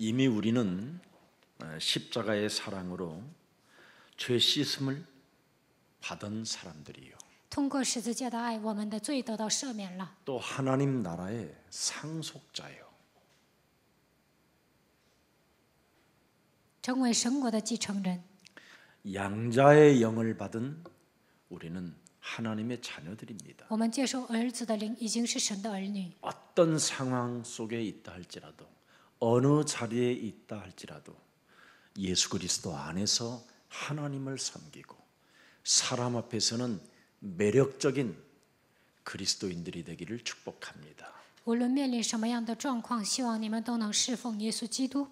이미 우리는 십자가의 사랑으로 죄 씻음을 받은 사람들이요. 通过十字架的爱，我们的罪得到赦免了。 또 하나님 나라의 상속자요. 成为神国的继承人。 양자의 영을 받은 우리는 하나님의 자녀들입니다. 我们接受儿子的灵，已经是神的儿女。 어떤 상황 속에 있다 할지라도 어느 자리에 있다 할지라도 예수 그리스도 안에서 하나님을 섬기고 사람 앞에서는 매력적인 그리스도인들이 되기를 축복합니다. 无论面临什么样的状况，希望你们都能侍奉耶稣基督。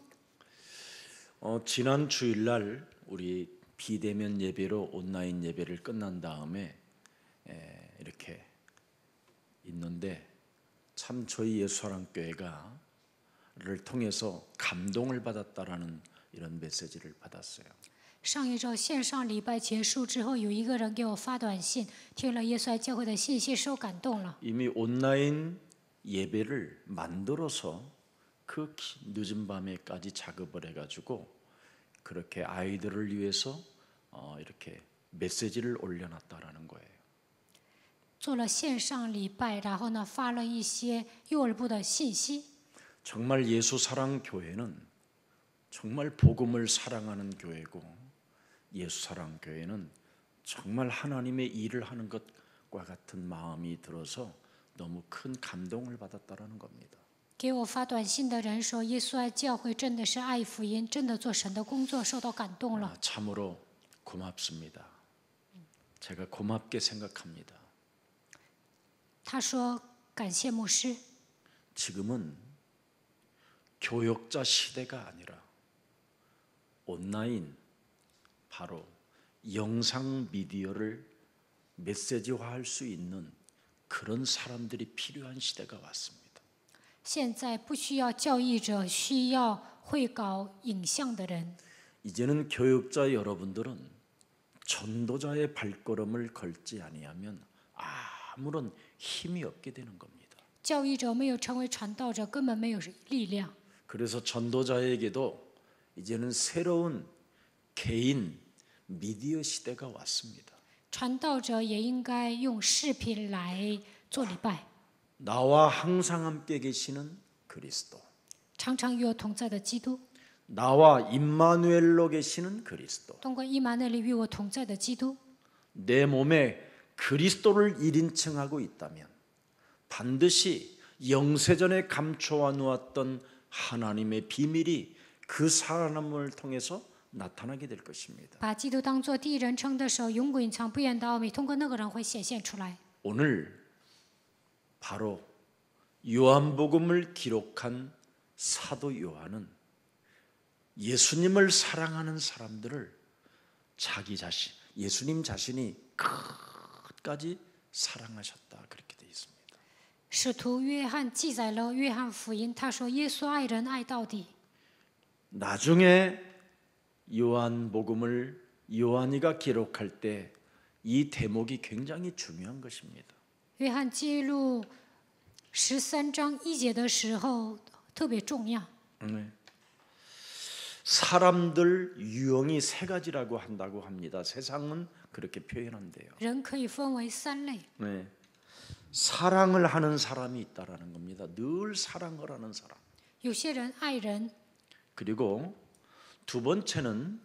지난 주일날 우리 비대면 예배로 온라인 예배를 끝난 다음에 이렇게 있는데 참 저희 예수사랑교회가를 통해서 감동을 받았다라는 이런 메시지를 받았어요. 上一周线上礼拜结束之后，有一个人给我发短信，听了耶稣爱教会的信息，受感动了。 이미 온라인 예배를 만들어서 그 늦은 밤에까지 작업을 해가지고 그렇게 아이들을 위해서 이렇게 메시지를 올려놨다라는 거예요. 做了线上礼拜，然后呢发了一些幼儿部的信息。 정말 예수사랑교회는 정말 복음을 사랑하는 교회고 예수사랑교회는 정말 하나님의 일을 하는 것과 같은 마음이 들어서 너무 큰 감동을 받았다라는 겁니다. 给我发短信的人说，耶稣爱教会真的是爱福音，真的做神的工作，受到感动了。 참으로 고맙습니다. 제가 고맙게 생각합니다. 他说感谢牧师。 지금은 교역자 시대가 아니라 온라인 바로 영상 미디어를 메시지화할 수 있는 그런 사람들이 필요한 시대가 왔습니다. 现在不需要教义者，需要会搞影像的人。 이제는 교역자 여러분들은 전도자의 발걸음을 걸지 아니하면 아무런 힘이 없게 되는 겁니다. 教义者没有成为传道者，根本没有力量。 그래서 전도자에게도 이제는 새로운 개인 미디어 시대가 왔습니다. 传道者也应该用视频来做礼拜。 나와 항상 함께 계시는 그리스도, 常常与我同在的基督， 나와 임마누엘로 계시는 그리스도, 通过伊玛内利与我同在的基督， 내 몸에 그리스도를 1인칭하고 있다면 반드시 영세전에 감춰와 놓았던 하나님의 비밀이 그 사람을 통해서 나타나게 될 것입니다. 把基督当作第一人称的时候，永不隐藏不言的奥秘，通过那个人会显现出来。 오늘 바로 요한복음을 기록한 사도 요한은 예수님을 사랑하는 사람들을 자기 자신, 예수님 자신이 끝까지 사랑하셨다 그렇게 되어 있습니다. 使徒约翰记载了约翰福音，他说耶稣爱人爱到底。 나중에 요한복음을 요한이가 기록할 때 이 대목이 굉장히 중요한 것입니다. 约翰记录13章1节的时候特别重要。 사람들 유형이 세 가지라고 한다고 합니다. 세상은 그렇게 표현한대요. 人可以分为3类， 네. 사랑을 하는 사람이 있다라는 겁니다. 늘 사랑을 하는 사람. 有些人爱人， 그리고 두 번째는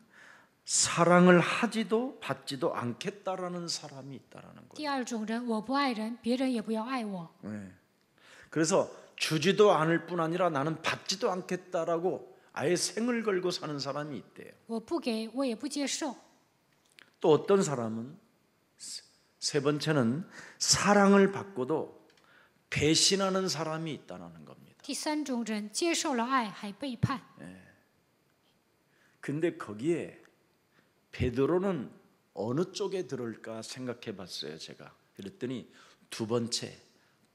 사랑을 하지도 받지도 않겠다라는 사람이 있다라는 第 거예요. 二种人我不爱人，别人也不要爱我。 네. 그래서 주지도 않을 뿐 아니라 나는 받지도 않겠다라고 아예 생을 걸고 사는 사람이 있대요. 我不给，我也不接受。 또 어떤 사람은 세 번째는 사랑을 받고도 배신하는 사람이 있다는 겁니다. 第三种人接受了爱还背叛。 근데 거기에 베드로는 어느 쪽에 들을까 생각해 봤어요, 제가. 그랬더니 두 번째,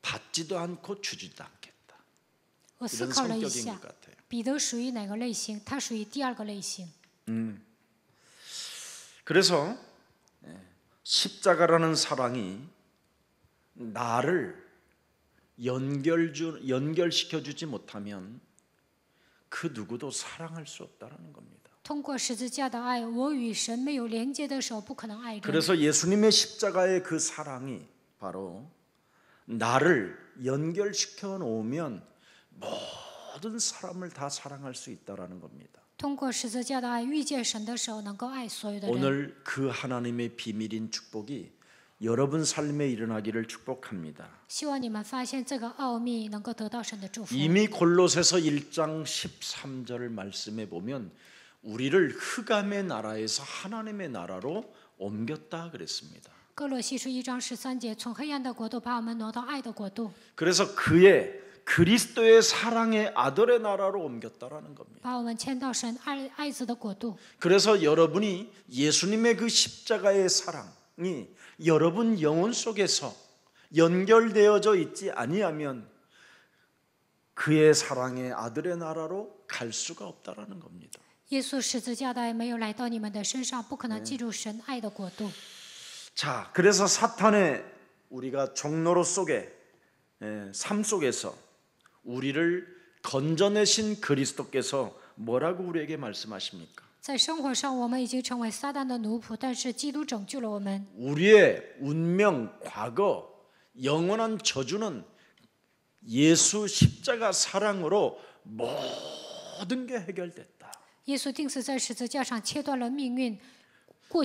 받지도 않고 주지도 않겠다. 我思 이런 考了一 성격인 下 것 ， 같아요. 彼得属于哪个类型？他属于第二个类型。 그래서 십자가라는 사랑이 나를 연결시켜 주지 못하면 그 누구도 사랑할 수 없다라는 겁니다. 通过十字架的爱，我与神没有连接的时候，不可能爱人。 그래서 예수님의 십자가의 그 사랑이 바로 나를 연결시켜 놓으면 모든 사람을 다 사랑할 수 있다라는 겁니다. 通过十字架的爱遇见神的时候，能够爱所有的人。 오늘 그 하나님의 비밀인 축복이 여러분 삶에 일어나기를 축복합니다. 希望你们发现这个奥秘，能够得到神的祝福。 이미 골로새서 1장 13절 말씀에 보면 우리를 흑암의 나라에서 하나님의 나라로 옮겼다 그랬습니다. 哥罗西书1章13节，从黑暗的国度把我们挪到爱的国度， 그래서 그의 그리스도의 사랑의 아들의 나라로 옮겼다라는 겁니다. 把我们迁到神爱子的国度。 그래서 여러분이 예수님의 그 십자가의 사랑이 여러분 영혼 속에서 연결되어져 있지 아니하면 그의 사랑의 아들의 나라로 갈 수가 없다라는 겁니다. 耶稣十字架的爱没有来到你们的身上，不可能进入神爱的国度。 자, 그래서 사탄의 우리가 종로로 속에 삶 속에서 우리를 건져내신 그리스도께서 뭐라고 우리에게 말씀하십니까? 在生活上，我们已经成为撒旦的奴仆，但是基督拯救了我们。 우리의 운명, 과거, 영원한 저주는 예수 십자가 사랑으로 모든 게 해결됐다. 耶稣钉死在十字架上，切断了命运，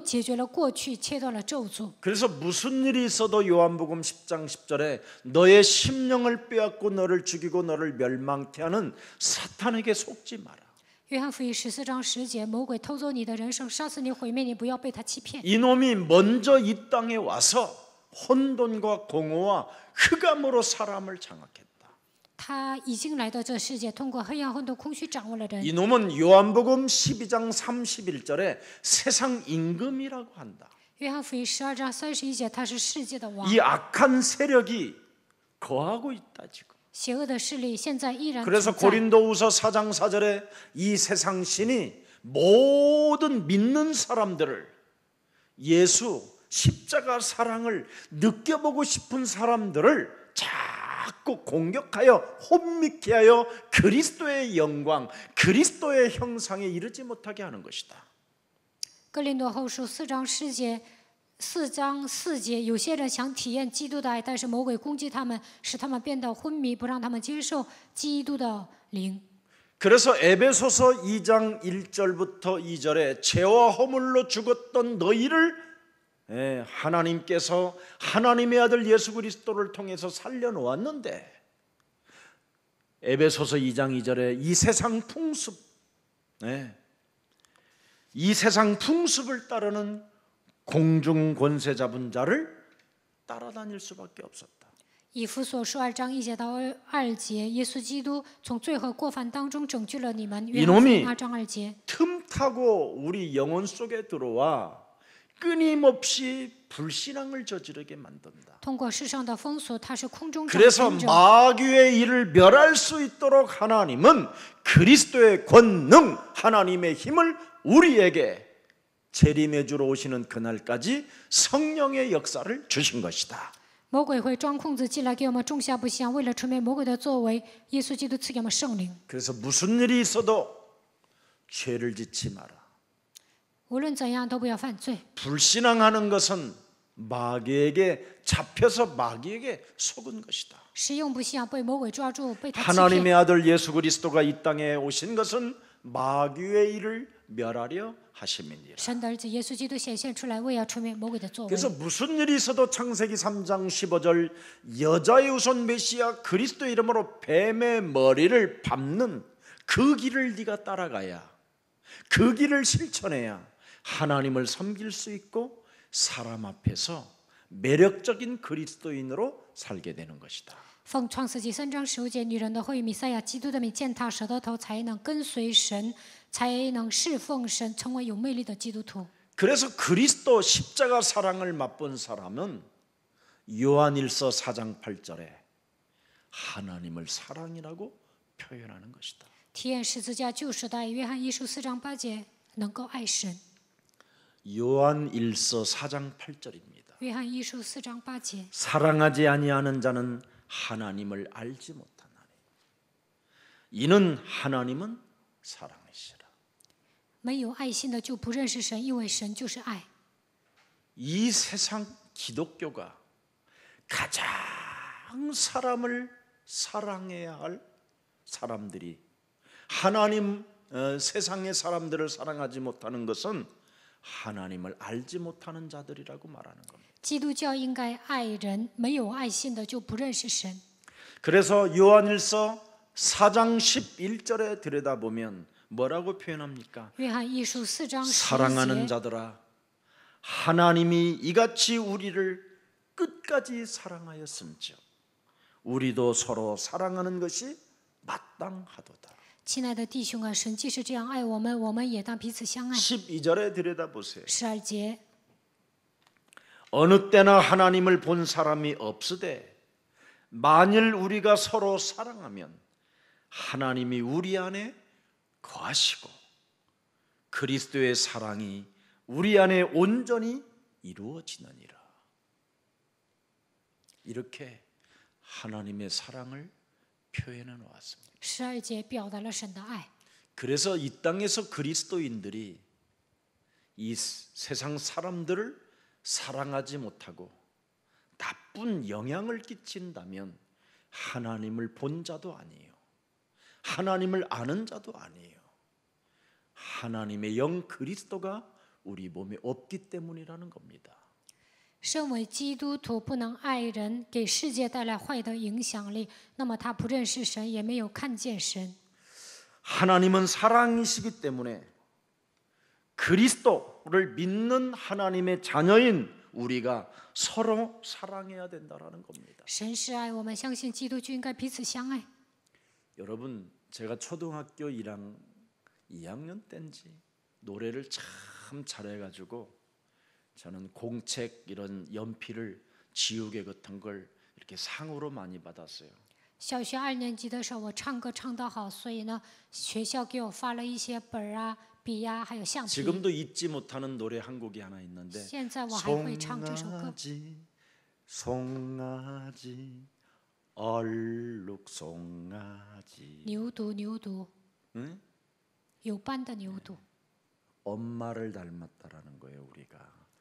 解决了过去，切断了咒诅。 그래서 무슨 일이 있어도 요한복음 10장 10절에 너의 심령을 빼앗고 너를 죽이고 너를 멸망케 하는 사탄에게 속지 마라. 约翰福音14章10节，魔鬼偷走你的人生，杀死你，毁灭你，不要被他欺骗。 이놈이 먼저 이 땅에 와서 혼돈과 공허와 흑암으로 사람을 장악했다. 他已经来到这世界，通过黑暗、混沌、空虚掌握了人。 이놈은 요한복음 12장 31절에 세상 임금이라고 한다. 约翰福音12章31节，他是世界的王。 이 악한 세력이 거하고 있다 지금. 邪恶的势力现在依然 그래서 存在。 고린도후서 4장 4절에 이 세상 신이 모든 믿는 사람들을 예수 십자가 사랑을 느껴보고 싶은 사람들을 자꾸 공격하여 혼미케 하여 그리스도의 영광, 그리스도의 형상에 이르지 못하게 하는 것이다. 哥林多后书4章4节，有些人想体验基督的爱，但是魔鬼攻击他们，使他们变得昏迷，不让他们接受基督的灵。 그래서 에베소서 2장 1절부터 2절에 죄와 허물로 죽었던 너희를 하나님께서 하나님의 아들 예수 그리스도를 통해서 살려놓았는데 에베소서 2장 2절에 이 세상 풍습을 따르는 공중 권세 잡은 자를 따라다닐 수밖에 없었다. 以弗所书2章1节到2节，耶稣基督从罪和过犯当中拯救了你们。约翰福音2章2节。 틈타고 우리 영혼 속에 들어와 끊임없이 불신앙을 저지르게 만든다. 通过世上的风俗，他是空中掌 그래서 权者。 마귀의 일을 멸할 수 있도록 하나님은 그리스도의 권능, 하나님의 힘을 우리에게 재림해 주러 오시는 그날까지 성령의 역사를 주신 것이다. 魔鬼会装空子进来给我们种下不香，为了成为魔鬼的作为，耶稣基督赐给我们圣灵。 그래서 무슨 일이 있어도 죄를 짓지 마라. 无论怎样都不要犯罪。 불신앙하는 것은 마귀에게 잡혀서 마귀에게 속은 것이다. 实用不信被魔鬼抓住，被他欺 하나님의 骗。 아들 예수 그리스도가 이 땅에 오신 것은 마귀의 일을 멸하려 하심이니라. 神的儿子耶稣基督显现出来，为要成为魔鬼的作为。 그래서 무슨 일이 있어도 창세기 3장 15절 여자의 후손 메시아 그리스도의 이름으로 뱀의 머리를 밟는 그 길을 네가 따라가야 그 길을 실천해야 하나님을 섬길 수 있고 사람 앞에서 매력적인 그리스도인으로 살게 되는 것이다. 奉创世纪3章15节，女人的会以弥赛亚基督的名践踏舌头头，才能跟随神，才能侍奉神，成为有魅力的基督徒。 그래서 그리스도 십자가 사랑을 맛본 사람은 요한일서 4장 8절에 하나님을 사랑이라고 표현하는 것이다. 体验十字架救赎的爱，约翰一书4章8节，能够爱神。 요한일서 4장 8절입니다. 约翰一书4章8节， 사랑하지 아니하는 자는 하나님을 알지 못하나니 이는 하나님은 사랑이시라. 没有爱心的就不认识神，因为神就是爱。 이 세상 기독교가 가장 사람을 사랑해야 할 사람들이 하나님 세상의 사람들을 사랑하지 못하는 것은 하나님을 알지 못하는 자들이라고 말하는 겁니다. 基督教应该爱人，没有爱心的就不认识神。 그래서 요한일서 4장 11절에 들여다보면 뭐라고 표현합니까? 约翰一书4章11 사랑하는 节， 자들아, 하나님이 이같이 우리를 끝까지 사랑하였음즉 우리도 서로 사랑하는 것이 마땅하도다. 亲爱的弟兄啊，神既是这样爱我们，我们也当彼此相爱。 12절에 들여다보세요. 12节， 어느 때나 하나님을 본 사람이 없으되 만일 우리가 서로 사랑하면 하나님이 우리 안에 거하시고 그리스도의 사랑이 우리 안에 온전히 이루어지느니라. 이렇게 하나님의 사랑을 표현해 놓았습니다. 12节表达了神的爱。 그래서 이 땅에서 그리스도인들이 이 세상 사람들을 사랑하지 못하고 나쁜 영향을 끼친다면 하나님을 본 자도 아니에요. 하나님을 아는 자도 아니에요. 하나님의 영 그리스도가 우리 몸에 없기 때문이라는 겁니다. 身为基督徒不能爱人，给世界带来坏的影响力，那么他不认识神，也没有看见神。 하나님은 사랑이시기 때문에 그리스도를 믿는 하나님의 자녀인 우리가 서로 사랑해야 된다는 겁니다. 神是爱，我们相信基督就应该彼此相爱。 여러분, 제가 초등학교 2학년 때인지 노래를 참 잘해가지고 저는 공책 이런 연필을 지우개 같은 걸 이렇게 상으로 많이 받았어요. 小学2年级的时候，我唱歌唱得好，所以呢，学校给我发了一些本啊、笔呀、还有橡皮。 지금도 잊지 못하는 노래 한 곡이 하나 있는데 现在我还会唱这首歌。 송아지 송아지 얼룩 송아지 牛犊，牛犊， 응? 有斑的牛犊。 엄마를 닮았다라는 거예요. 우리가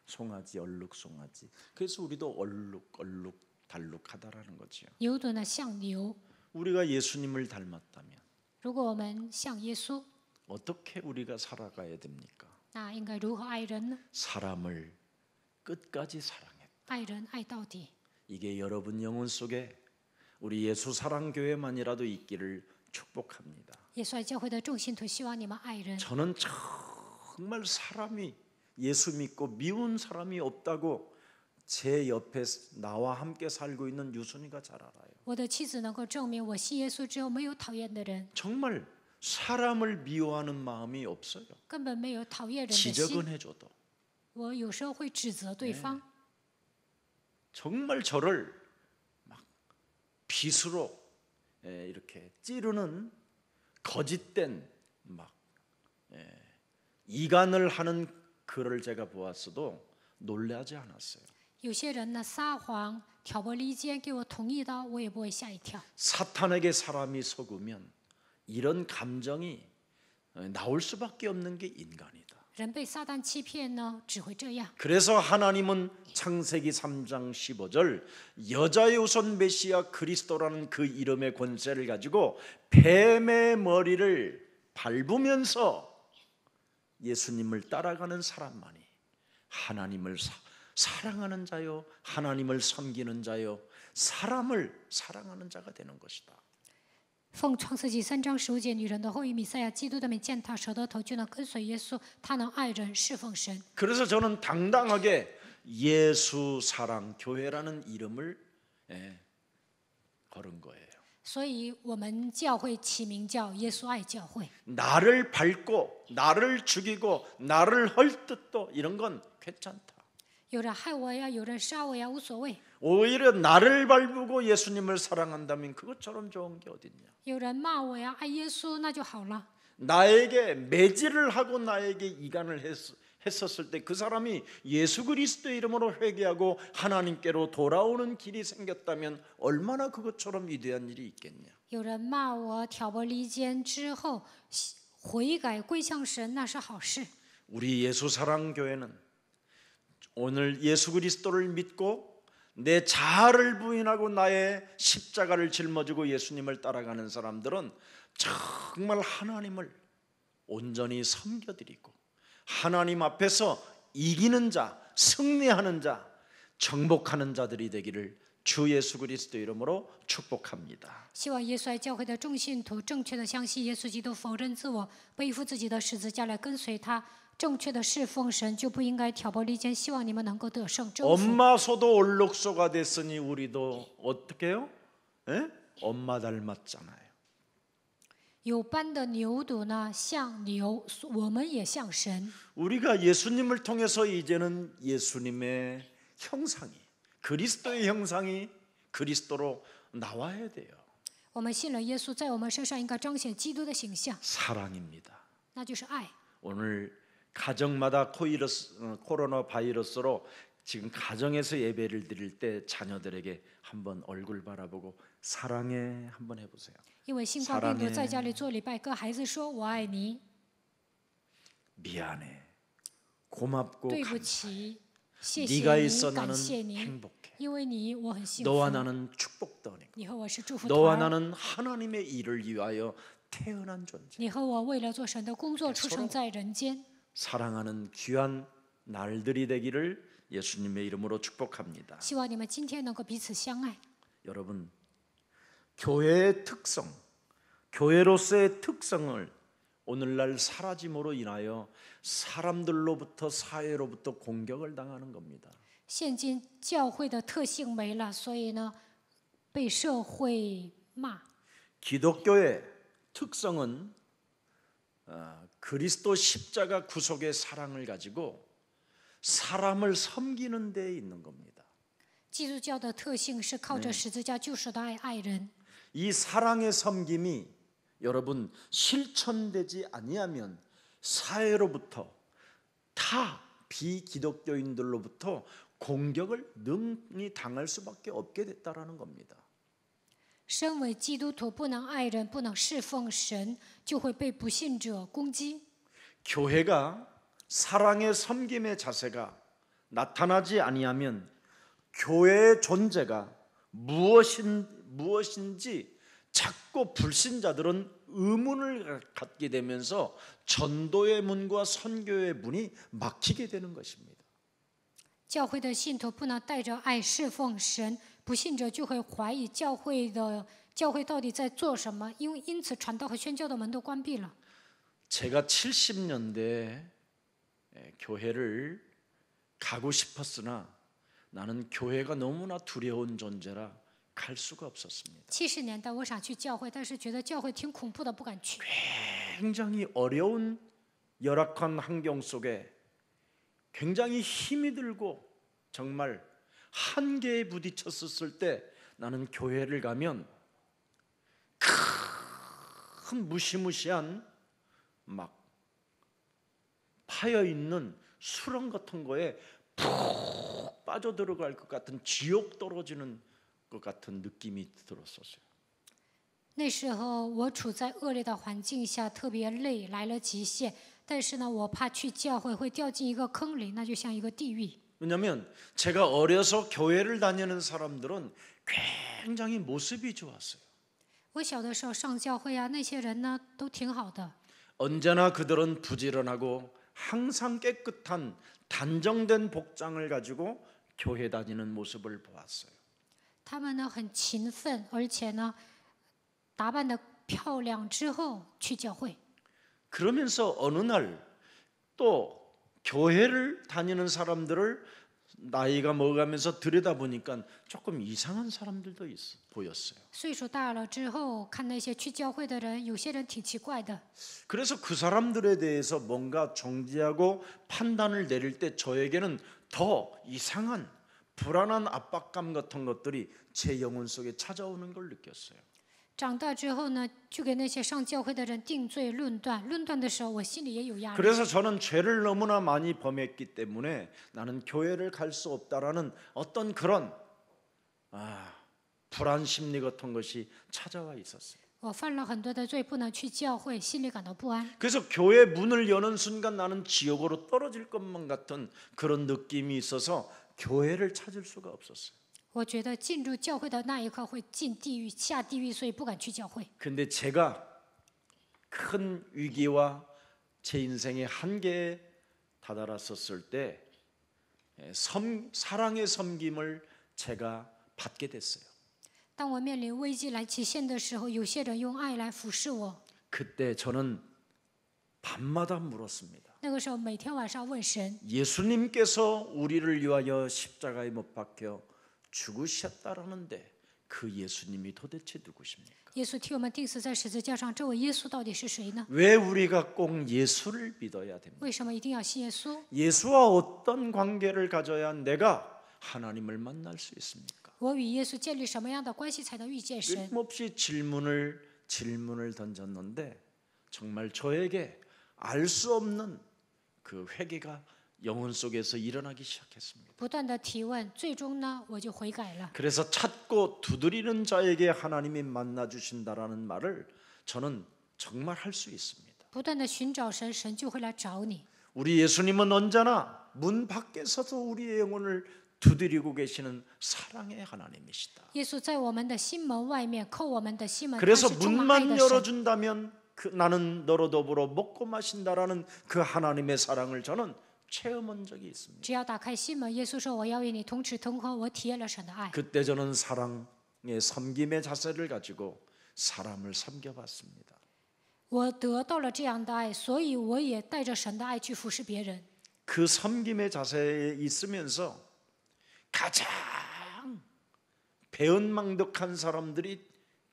송아지 얼룩 송아지. 그래서 우리도 얼룩 얼룩 달룩하다라는 거죠. 牛犊呢像牛， 우리가 예수님을 닮았다면 如果我们像耶稣， 어떻게 우리가 살아가야 됩니까? 那应该如何爱人呢？ 사람을 끝까지 사랑해. 爱人爱到底。 이게 여러분 영혼 속에 우리 예수 사랑 교회만이라도 있기를 축복합니다. 耶稣爱教会的众信徒希望你们爱人。 저는 정말 사람이 예수 믿고 미운 사람이 없다고 제 옆에 나와 함께 살고 있는 유순이가 잘 알아요. 我的妻子能够证明，我信耶稣之后没有讨厌的人， 정말 사람을 미워하는 마음이 없어요. 根本没有讨厌人的心。 지적은 해줘도 我有时候会指责对方， 정말 저를 막 빗으로 이렇게 찌르는 거짓된 막 이간을 하는 글을 제가 보았어도 놀라지 않았어요. 有些人呢撒谎、挑拨离间，给我捅一刀，我也不会吓一跳。 사탄에게 사람이 속으면 이런 감정이 나올 수밖에 없는 게 인간이다. 人被撒旦欺骗呢，只会这样。 그래서 하나님은 창세기 3장 15절 여자의 우선 메시아 그리스도라는 그 이름의 권세를 가지고 뱀의 머리를 밟으면서 예수님을 따라가는 사람만이 하나님을 사랑하는 자요, 하나님을 섬기는 자요, 사람을 사랑하는 자가 되는 것이다. 奉创世纪3章15节，女人的后裔弥赛亚基督的名践踏蛇的头，就能跟随耶稣，他能爱人侍奉神。 그래서 저는 당당하게 예수 사랑 교회라는 이름을 걸은 거예요. 所以我们教会起名叫耶稣爱教会。 나를 밟고 나를 죽이고 나를 헐뜯고 이런 건 괜찮다. 有人害我呀，有人杀我呀，无所谓。 오히려 나를 밟고 예수님을 사랑한다면 그것처럼 좋은 게 어딨냐. 有人骂我呀，爱耶稣那就好了。 나에게 매질을 하고 나에게 이간을 했었을 때 그 사람이 예수 그리스도의 이름으로 회개하고 하나님께로 돌아오는 길이 생겼다면 얼마나 그것처럼 위대한 일이 있겠냐. 有人骂我挑拨离间之后悔改归向神，那是好事。 우리 예수사랑교회는 오늘 예수 그리스도를 믿고 내 자아를 부인하고 나의 십자가를 짊어지고 예수님을 따라가는 사람들은 정말 하나님을 온전히 섬겨드리고 하나님 앞에서 이기는 자, 승리하는 자, 정복하는 자들이 되기를 주 예수 그리스도 이름으로 축복합니다. 希望耶稣爱教会的众信徒正确的相信耶稣基督，否认自我，背负自己的十字架来跟随他，正确的侍奉神，就不应该挑拨离间。希望你们能够得胜征服。 엄마 소도 올록소가 됐으니 우리도 어떻게 해요? 에? 엄마 닮았잖아요. 有斑的牛犊呢，像牛，我们也像神。 우리가 예수님을 통해서 이제는 예수님의 형상이 그리스도의 형상이 그리스도로 나와야 돼요. 我们信了耶稣，在我们身上应该彰显基督的形象， 사랑입니다. 那就是爱。 오늘 가정마다 코로나 바이러스로 지금 가정에서 예배를 드릴 때 자녀들에게 한번 얼굴 바라보고 사랑해 한번 해보세요. 因为新冠病毒在家里做礼拜，跟孩子说我爱你， 미안해, 고맙고 对不 감사해. 起，谢 네가 谢 있어 你，感 나는 谢你， 행복해. 因为你我很幸 너와 福， 나는 축복더니 你和我是祝福 너와 团， 나는 하나님의 일을 위하여 태어난 존재. 你和我为了做神的工作出生在人间。 사랑하는 귀한 날들이 되기를 예수님의 이름으로 축복합니다. 希望你们今天能够彼此相爱。 여러분, 교회의 특성, 교회로서의 특성을 오늘날 사라짐으로 인하여 사람들로부터 사회로부터 공격을 당하는 겁니다. 现今教会的特性没了，所以呢，被社会骂。 기독교의 특성은 그리스도 십자가 구속의 사랑을 가지고 사람을 섬기는 데 있는 겁니다. 基督教的特性是靠着十字架救赎的爱爱人。 이 사랑의 섬김이 여러분 실천되지 아니하면 사회로부터 타 비기독교인들로부터 공격을 능히 당할 수밖에 없게 됐다라는 겁니다. 身为基督徒不能爱人，不能侍奉神，就会被不信者攻击。 교회가 사랑의 섬김의 자세가 나타나지 아니하면 교회의 존재가 무엇인지 자꾸 불신자들은 의문을 갖게 되면서 전도의 문과 선교의 문이 막히게 되는 것입니다. 教会的信徒不能带着爱侍奉神，不信者就会怀疑教会到底在做什么，因此传道和宣教的门都关闭了。 제가 70년대에 교회를 가고 싶었으나 나는 교회가 너무나 두려운 존재라 갈 수가 없었습니다. 70年代我想去教会，但是觉得教会挺恐怖的，不敢去。 굉장히 어려운 열악한 환경 속에 굉장히 힘이 들고 정말 한계에 부딪혔을 때 나는 교회를 가면 큰 무시무시한 막 파여 있는 수렁 같은 거에 푹 빠져들어갈 것 같은 지옥 떨어지는 것 같은 느낌이 들었었어요. 那时候我处在恶劣的环境下，特别累，来了极限。但是呢，我怕去教会会掉进一个坑里，那就像一个地狱。 왜냐하면 제가 어려서 교회를 다니는 사람들은 굉장히 모습이 좋았어요. 我小的时候上教会啊，那些人呢都挺好的， 언제나 그들은 부지런하고 항상 깨끗한 단정된 복장을 가지고 교회 다니는 모습을 보았어요. 他们呢很勤奋，而且呢打扮得漂亮之后去教会。 그러면서 어느 날 또 교회를 다니는 사람들을 나이가 먹어가면서 들여다보니까 조금 이상한 사람들도 보였어요. 岁数大了之后，看那些去教会的人，有些人挺奇怪的。 그래서 그 사람들에 대해서 뭔가 정지하고 판단을 내릴 때 저에게는 더 이상한 불안한 압박감 같은 것들이 제 영혼 속에 찾아오는 걸 느꼈어요. 长大之后呢，去给那些上教会的人定罪论断。论断的时候，我心里也有压力。 그래서 저는 죄를 너무나 많이 범했기 때문에 나는 교회를 갈 수 없다라는 어떤 그런 불안 심리 같은 것이 찾아와 있었어요. 我犯了很多的罪，不能去教会，心里感到不安。 그래서 교회 문을 여는 순간 나는 지옥으로 떨어질 것만 같은 그런 느낌이 있어서 교회를 찾을 수가 없었어요. 我觉得进入教会的那一刻会进地狱、下地狱，所以不敢去教会。 근데 제가 큰 위기와 제 인생의 한계에 다다랐었을 때 사랑의 섬김을 제가 받게 됐어요. 当我面临危机来极限的时候，有些人用爱来俯视我。 그때 저는 밤마다 물었습니다. 那个时候，每天晚上问神： 예수님께서 우리를 위하여 십자가에 못 박혀 죽으셨다라는데 그 예수님이 도대체 누구십니까? 耶稣替我们钉死在十字架上，这位耶稣到底是谁呢？ 왜 우리가 꼭 예수를 믿어야 됩니까? 为什么一定要信耶稣？ 예수와 어떤 관계를 가져야 내가 하나님을 만날 수 있습니까? 我与耶稣建立什么样的关系才能遇见神？ 끊임없이 질문을 던졌는데 정말 저에게 알 수 없는 그 회개가 영혼 속에서 일어나기 시작했습니다. 不断的提问，最终呢，我就悔改了。 그래서 찾고 두드리는 자에게 하나님이 만나 주신다라는 말을 저는 정말 할 수 있습니다. 不断的寻找神，神就会来找你。 우리 예수님은 언제나 문 밖에서도 우리의 영혼을 두드리고 계시는 사랑의 하나님이시다. 耶稣在我们的心门外面叩我们的心门，他 그래서 是充满爱 문만 的神。 열어준다면 나는 너로 더불어 먹고 마신다라는 그 하나님의 사랑을 저는 체험한 적이 있습니다. 只要打开心门，耶稣说：“我要与你同吃同喝。”我体验了神的爱。 그때 저는 사랑의 섬김의 자세를 가지고 사람을 섬겨봤습니다. 我得到了这样的爱，所以我也带着神的爱去服侍别人。 그 섬김의 자세에 있으면서 가장 배은망덕한 사람들이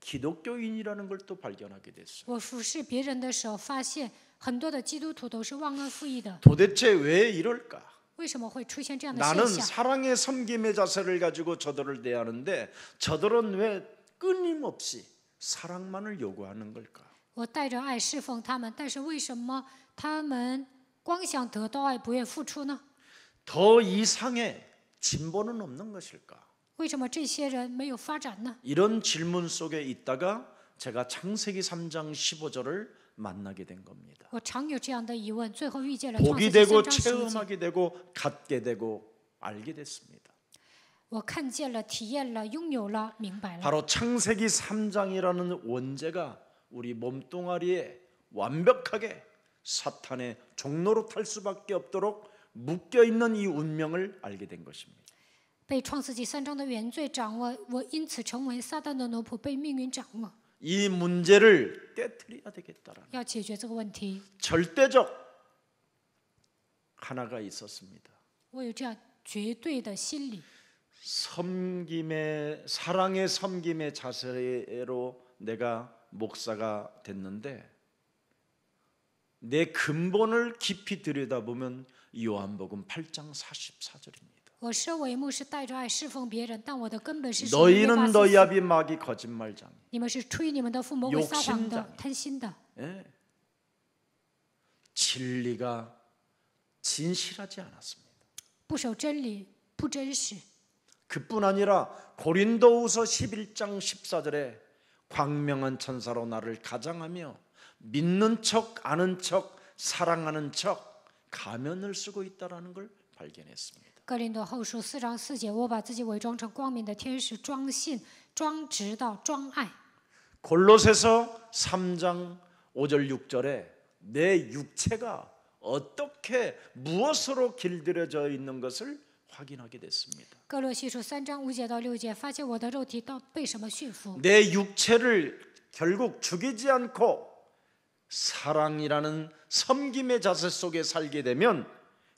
기독교인이라는 걸 또 발견하게 됐어요. 我服侍别人的时候，发现很多的基督徒都是忘恩负义的。 도대체 왜 이럴까? 为什么会出现这样的 나는 现象？ 사랑의 섬김의 자세를 가지고 저들을 대하는데 저들은 왜 끊임없이 사랑만을 요구하는 걸까? 我带着爱侍奉他们，但是为什么他们光想得到爱，不愿付出呢？ 더 이상의 진보는 없는 것일까? 为什么这些人没有发展呢？ 이런 질문 속에 있다가 제가 창세기 3장 15절을 만나게 된 겁니다. 我常有这样的疑问，最后遇见了创世 보게 纪 되고 3章15节。 체험하게 되고 갖게 되고 알게 됐습니다. 我看见了，体验了，拥有了，明白了。 바로 창세기 3장이라는 원죄가 우리 몸뚱아리에 완벽하게 사탄의 종로로 탈 수밖에 없도록 묶여 있는 이 운명을 알게 된 것입니다. 被创世纪3章的原罪掌握，我因此成为撒旦的奴仆，被命运掌握。 이 문제를 깨트려야 되겠다라는 要解决这个问题， 절대적 하나가 있었습니다. 我有这样绝对的心理。 섬김의 사랑의 섬김의 자세로 내가 목사가 됐는데 내 근본을 깊이 들여다보면 요한복음 8장 44절입니다. 我身为牧师，带着爱侍奉别人，但我的根本是属于约巴 너희는 斯 너희 아비 마귀 거짓말장. 你们是出于你们的父魔鬼撒谎的 욕심장 、贪心的， 예. 진리가 진실하지 않았습니다. 不守真理，不真实。 그뿐 아니라 고린도후서 11장 14절에 광명한 천사로 나를 가장하며 믿는 척, 아는 척, 사랑하는 척 가면을 쓰고 있다라는 걸 발견했습니다. 哥林多后书4章4节，我把自己伪装成光明的天使，装信、装直到、装爱。 골로새서 3장 5절 6절에 내 육체가 어떻게 무엇으로 길들여져 있는 것을 확인하게 됐습니다. 哥罗西书3章5节到6节，发现我的肉体到被什么驯服？ 내 육체를 결국 죽이지 않고 사랑이라는 섬김의 자세 속에 살게 되면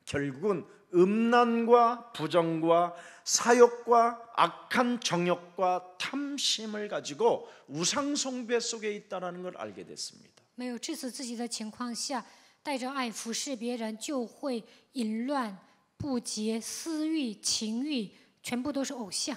결국은 음란과 부정과 사욕과 악한 정욕과 탐심을 가지고 우상 숭배 속에 있다는 걸 알게 됐습니다. 没有致死自己的情况下，带着爱服侍别人，就会淫乱、不洁、私欲、情欲，全部都是偶像。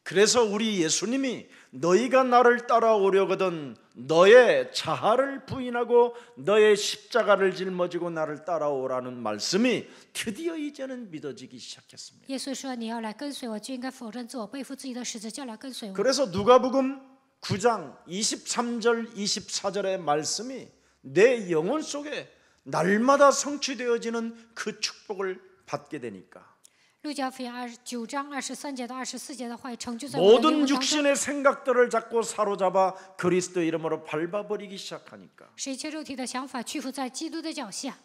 그래서 우리 예수님이 너희가 나를 따라오려거든 너의 자아를 부인하고 너의 십자가를 짊어지고 나를 따라오라는 말씀이 드디어 이제는 믿어지기 시작했습니다. 耶稣说：“你要来跟随我，就应该否认自我，背负自己的十字架来跟随我。” 그래서 누가복음 9장 23절 24절의 말씀이 내 영혼 속에 날마다 성취되어지는 그 축복을 받게 되니까 路加福音29章23节到24节的话语成就在我的灵 모든 魂当中， 육신의 생각들을 잡고 사로잡아 그리스도 이름으로 밟아버리기 시작하니까 使一切肉体的想法屈服在基督的脚下，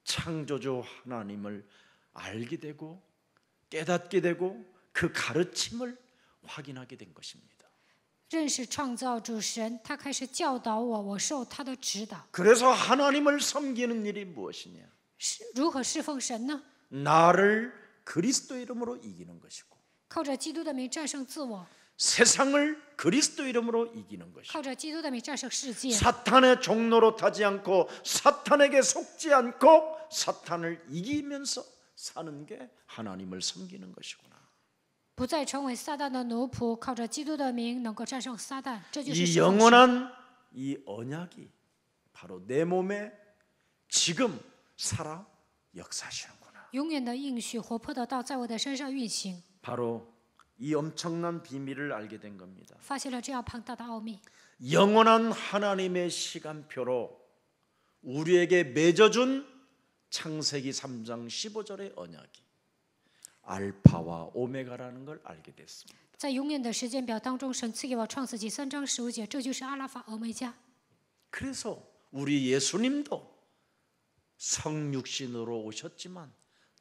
창조주 하나님을 알게 되고 깨닫게 되고 그 가르침을 확인하게 된 것입니다. 认识创造主神，他开始教导我，我受他的指导。 그래서 하나님을 섬기는 일이 무엇이냐? 是如何侍奉神呢？ 나를 그리스도 이름으로 이기는 것이고 靠着基督的名战胜自我， 세상을 그리스도 이름으로 이기는 것이고 靠着基督的名战胜世界， 사탄의 종로로 타지 않고 사탄에게 속지 않고 사탄을 이기면서 사는 게 하나님을 섬기는 것이구나. 不再成为撒旦的奴仆，靠着基督的名能够战胜撒旦，这就是 이 侍奉神。 영원한 이 언약이 바로 내 몸에 지금 살아 역사하시는구나. 永远的应许，活泼的道在我的身上运行。 바로 이 엄청난 비밀을 알게 된 겁니다. 发现了这样庞大的奥秘， 영원한 하나님의 시간표로 우리에게 맺어준 창세기 3장 15절의 언약이 알파와 오메가라는 걸 알게 됐습니다. 在永远的时间表当中，神赐给我创世纪3章15节，这就是阿拉法、欧梅加。 그래서 우리 예수님도 성육신으로 오셨지만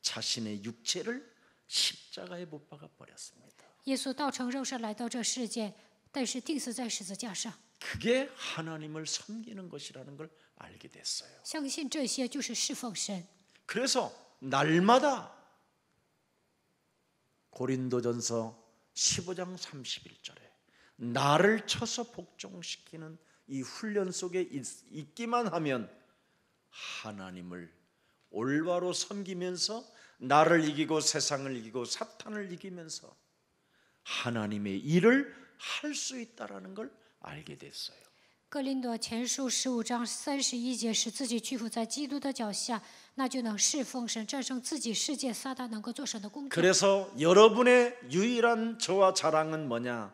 자신의 육체를 십자가에 못 박아 버렸습니다. 耶稣道成肉身来到这世界，但是钉死在十字架上。 그게 하나님을 섬기는 것이라는 걸 알게 됐어요. 相信这些就是侍奉神。 그래서 날마다 고린도전서 15장 31절에 나를 쳐서 복종시키는 이 훈련 속에 있기만 하면 하나님을 올바로 섬기면서 나를 이기고 세상을 이기고 사탄을 이기면서 하나님의 일을 할 수 있다라는 걸 알게 됐어요. 哥林多前书15章31节，使自己屈服在基督的脚下，那就能侍奉神，战胜自己世界撒旦，能够做神的工作。 그래서 여러분의 유일한 저와 자랑은 뭐냐?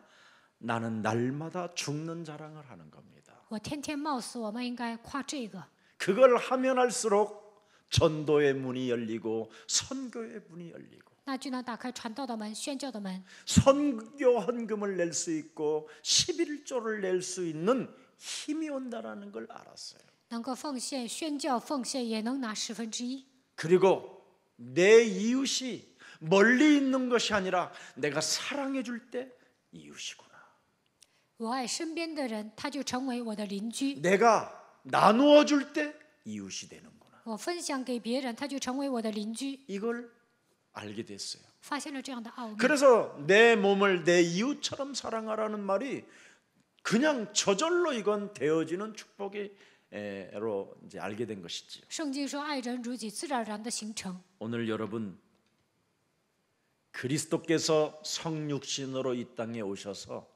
나는 날마다 죽는 자랑을 하는 겁니다. 我天天冒死，我们应该夸这个。 그걸 하면 할수록 전도의 문이 열리고 선교의 문이 열리고 那就能打开传道的门、宣教的门， 선교 헌금을 낼 수 있고 11조를 낼 수 있는 힘이 온다라는 걸 알았어요. 能够奉献、宣教、奉献，也能拿1/10。 그리고 내 이웃이 멀리 있는 것이 아니라 내가 사랑해 줄 때 이웃이구나. 我爱身边的人，他就成为我的邻居； 내가 나누어 줄 때 이웃이 되는구나. 我分享给别人，他就成为我的邻居。 이걸 알게 됐어요. 发现了这样的奥秘， 그래서 내 몸을 내 이웃처럼 사랑하라는 말이 그냥 저절로 이건 되어지는 축복으로 이제 알게 된 것이지요. 圣经说爱人如己，自然而然的形成。 오늘 여러분 그리스도께서 성육신으로 이 땅에 오셔서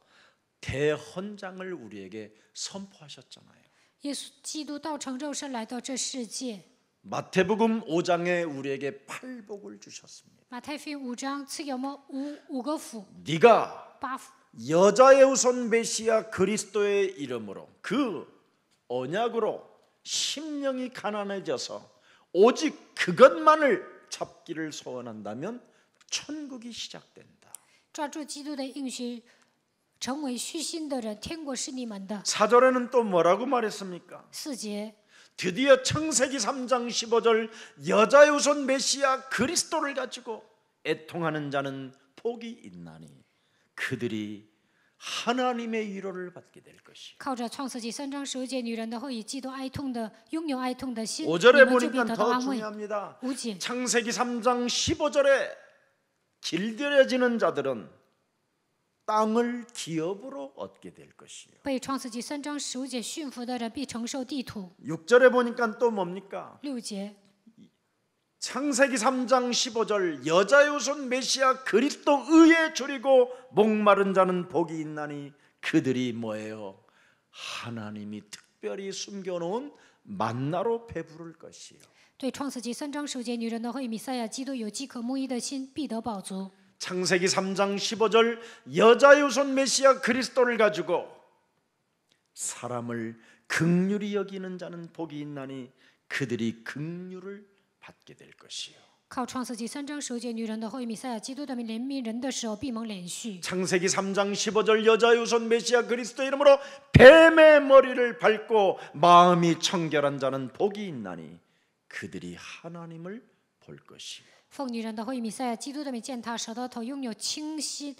대헌장을 우리에게 선포하셨잖아요. 耶稣基督道成肉身来到这世界， 마태복음 5장에 우리에게 팔복을 주셨습니다. 马太福音5章赐给我们五个福、 네가 八福。 여자의 우선 메시아 그리스도의 이름으로 그 언약으로 심령이 가난해져서 오직 그것만을 잡기를 소원한다면 천국이 시작된다. 抓住基督的应许，成为虚心的人，天国是你们的。 4절에는 또 뭐라고 말했습니까? 4节， 드디어 창세기 3장 15절 여자의 우선 메시아 그리스도를 가지고 애통하는 자는 복이 있나니 그들이 하나님의 위로를 받게 될 것이요. 靠着创世纪3章15节，女人的后裔基督哀痛的，拥有哀痛的心，你 5절에 们就必 보니까 得到 더 安慰。 중요합니다. 5节， 창세기 3장 15절에 길들여지는 자들은 땅을 기업으로 얻게 될 것이요. 被创世纪3章15节驯服的人必承受地土。 6절에 보니까 또 뭡니까? 6节， 창세기 3장 15절 여자의 우선 메시아 그리스도 의에 줄이고 목마른 자는 복이 있나니 그들이 뭐예요? 하나님이 특별히 숨겨놓은 만나로 배부를 것이요. 对创世纪3章15节，女人的后裔弥赛亚基督有饥渴慕义的心，必得饱足。 창세기 3장 15절 여자의 우선 메시아 그리스도를 가지고 사람을 긍휼히 여기는 자는 복이 있나니 그들이 긍휼을 받게 될 것이요. 靠创世纪3章10节，女人的后裔弥赛亚基督的怜悯人的时候，必蒙连续。 창세기 3장 15절 여자의 후손 메시아 그리스도 이름으로 뱀의 머리를 밟고 마음이 청결한 자는 복이 있나니 그들이 하나님을 볼 것이요. 奉女人的后裔弥赛亚基督的名践踏蛇的头，拥有清心，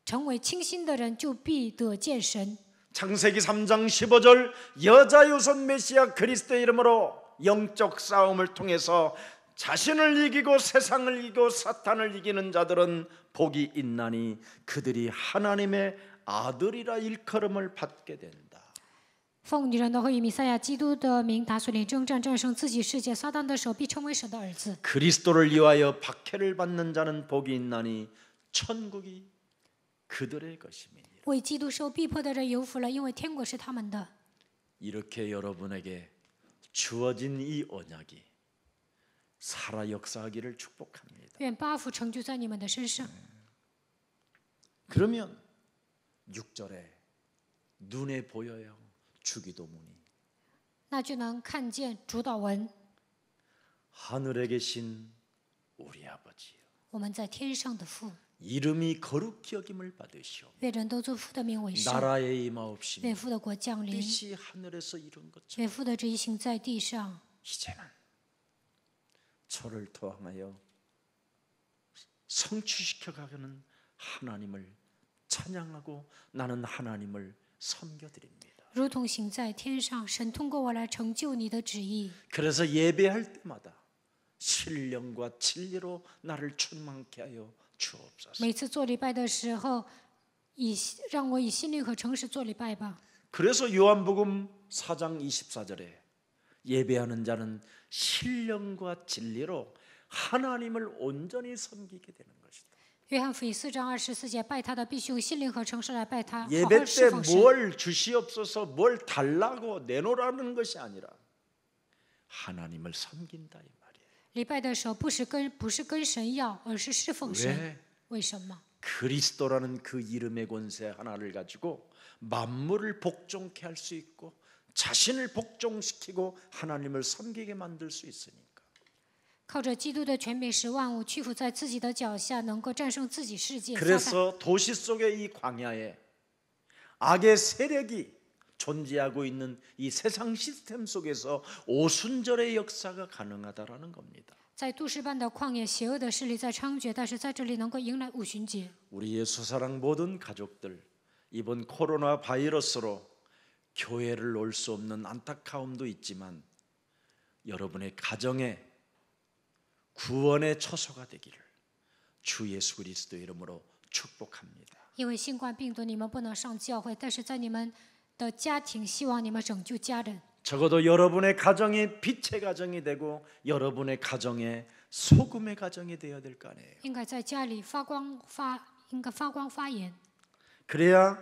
成为清心的人，就必得见神。 창세기 3장 15절 여자의 후손 메시아 그리스도 이름으로 영적 싸움을 통해서 자신을 이기고 세상을 이기고 사탄을 이기는 자들은 복이 있나니 그들이 하나님의 아들이라 일컬음을 받게 된다. 奉女人的后裔弥赛亚基督的名打碎领征战，战胜自己世界撒旦的手，必称为神的儿子。 그리스도를 위하여 박해를 받는 자는 복이 있나니 천국이 그들의 것입니다. 为基督受逼迫的人有福了，因为天国是他们的。 이렇게 여러분에게 주어진 이 언약이 살아 역사하기를 축복합니다. 愿八福成就在你们的身上。 그러면 6절에 눈에 보여요. 주기도문이 那就能看见主祷文。 하늘에 계신 우리 아버지요 我们在天上的父， 이름이 거룩히 여김을 받으시오. 愿人都做父的名为圣， 나라의 임하옵시며 愿父的国降临， 뜻이 하늘에서 이룬 것처럼 愿父的旨意行在地上。 이제는 저를 통하여 성취시켜가는 하나님을 찬양하고 나는 하나님을 섬겨드립니다. 如同行在天上，神通过我来成就你的旨意。 그래서 예배할 때마다 신령과 진리로 나를 충만케 하여 주옵소서. 每次做礼拜的时候，让我以心灵和诚实做礼拜吧。 그래서 요한복음 4장 24절에 예배하는 자는 신령과 진리로 하나님을 온전히 섬기게 되는 것이다. 约翰福音4章24节，拜他的必须用心灵和诚实来拜他，好 예배 好 때 侍奉神。 뭘 주시옵소서 뭘 달라고 내놓으라는 것이 아니라 하나님을 섬긴다 이 말이에요. 礼拜的时候不是跟神要，而是侍奉神。 왜? 为什么？ 그리스도라는 그 이름의 권세 하나를 가지고 만물을 복종케 할 수 있고 자신을 복종시키고 하나님을 섬기게 만들 수 있으니까. 靠着基督的权柄，使万物屈服在自己的脚下，能够战胜自己世界。撒旦 그래서 도시 속의 이 광야에 악의 세력이 존재하고 있는 이 세상 시스템 속에서 오순절의 역사가 가능하다라는 겁니다. 在都市般的旷野，邪恶的势力在猖獗，但是在这里能够迎来五旬节。 우리 예수사랑 모든 가족들 이번 코로나 바이러스로 교회를 올 수 없는 안타까움도 있지만 여러분의 가정에 구원의 처소가 되기를 주 예수 그리스도 이름으로 축복합니다. 因为新冠病毒，你们不能上教会，但是在你们的家庭，希望你们拯救家人。 적어도 여러분의 가정이 빛의 가정이 되고 여러분의 가정에 소금의 가정이 되어야 될 거 아니에요. 应该在家里发光发炎。 그래야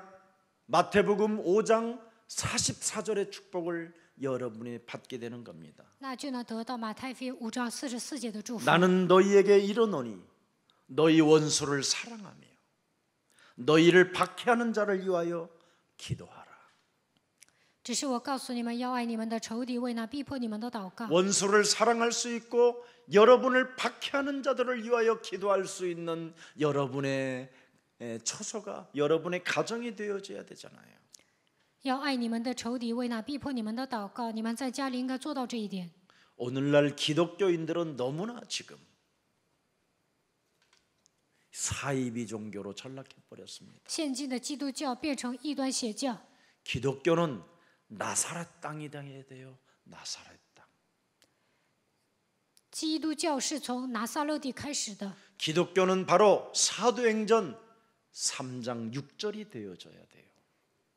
마태복음 5장 44절의 축복을 여러분이 받게 되는 겁니다. 那就能得到马太福音5章44节的祝福。 나는 너희에게 이르노니 너희 원수를 사랑하며 너희를 박해하는 자를 위하여 기도하라. 只是我告诉你们，要爱你们的仇敌，为那逼迫你们的祷告。 원수를 사랑할 수 있고 여러분을 박해하는 자들을 위하여 기도할 수 있는 여러분의 처소가 여러분의 가정이 되어져야 되잖아요. 要爱你们的仇敌，为那逼迫你们的祷告。你们在家里应该做到这一点。 오늘날 기독교인들은 너무나 지금 사이비 종교로 전락해 버렸습니다. 现今的基督教变成异端邪教， 기독교는 나사렛 땅이 돼야 돼요. 나사렛 땅. 基督教是从拿撒勒地开始的。 기독교는 바로 사도행전 3장 6절이 되어져야 돼요.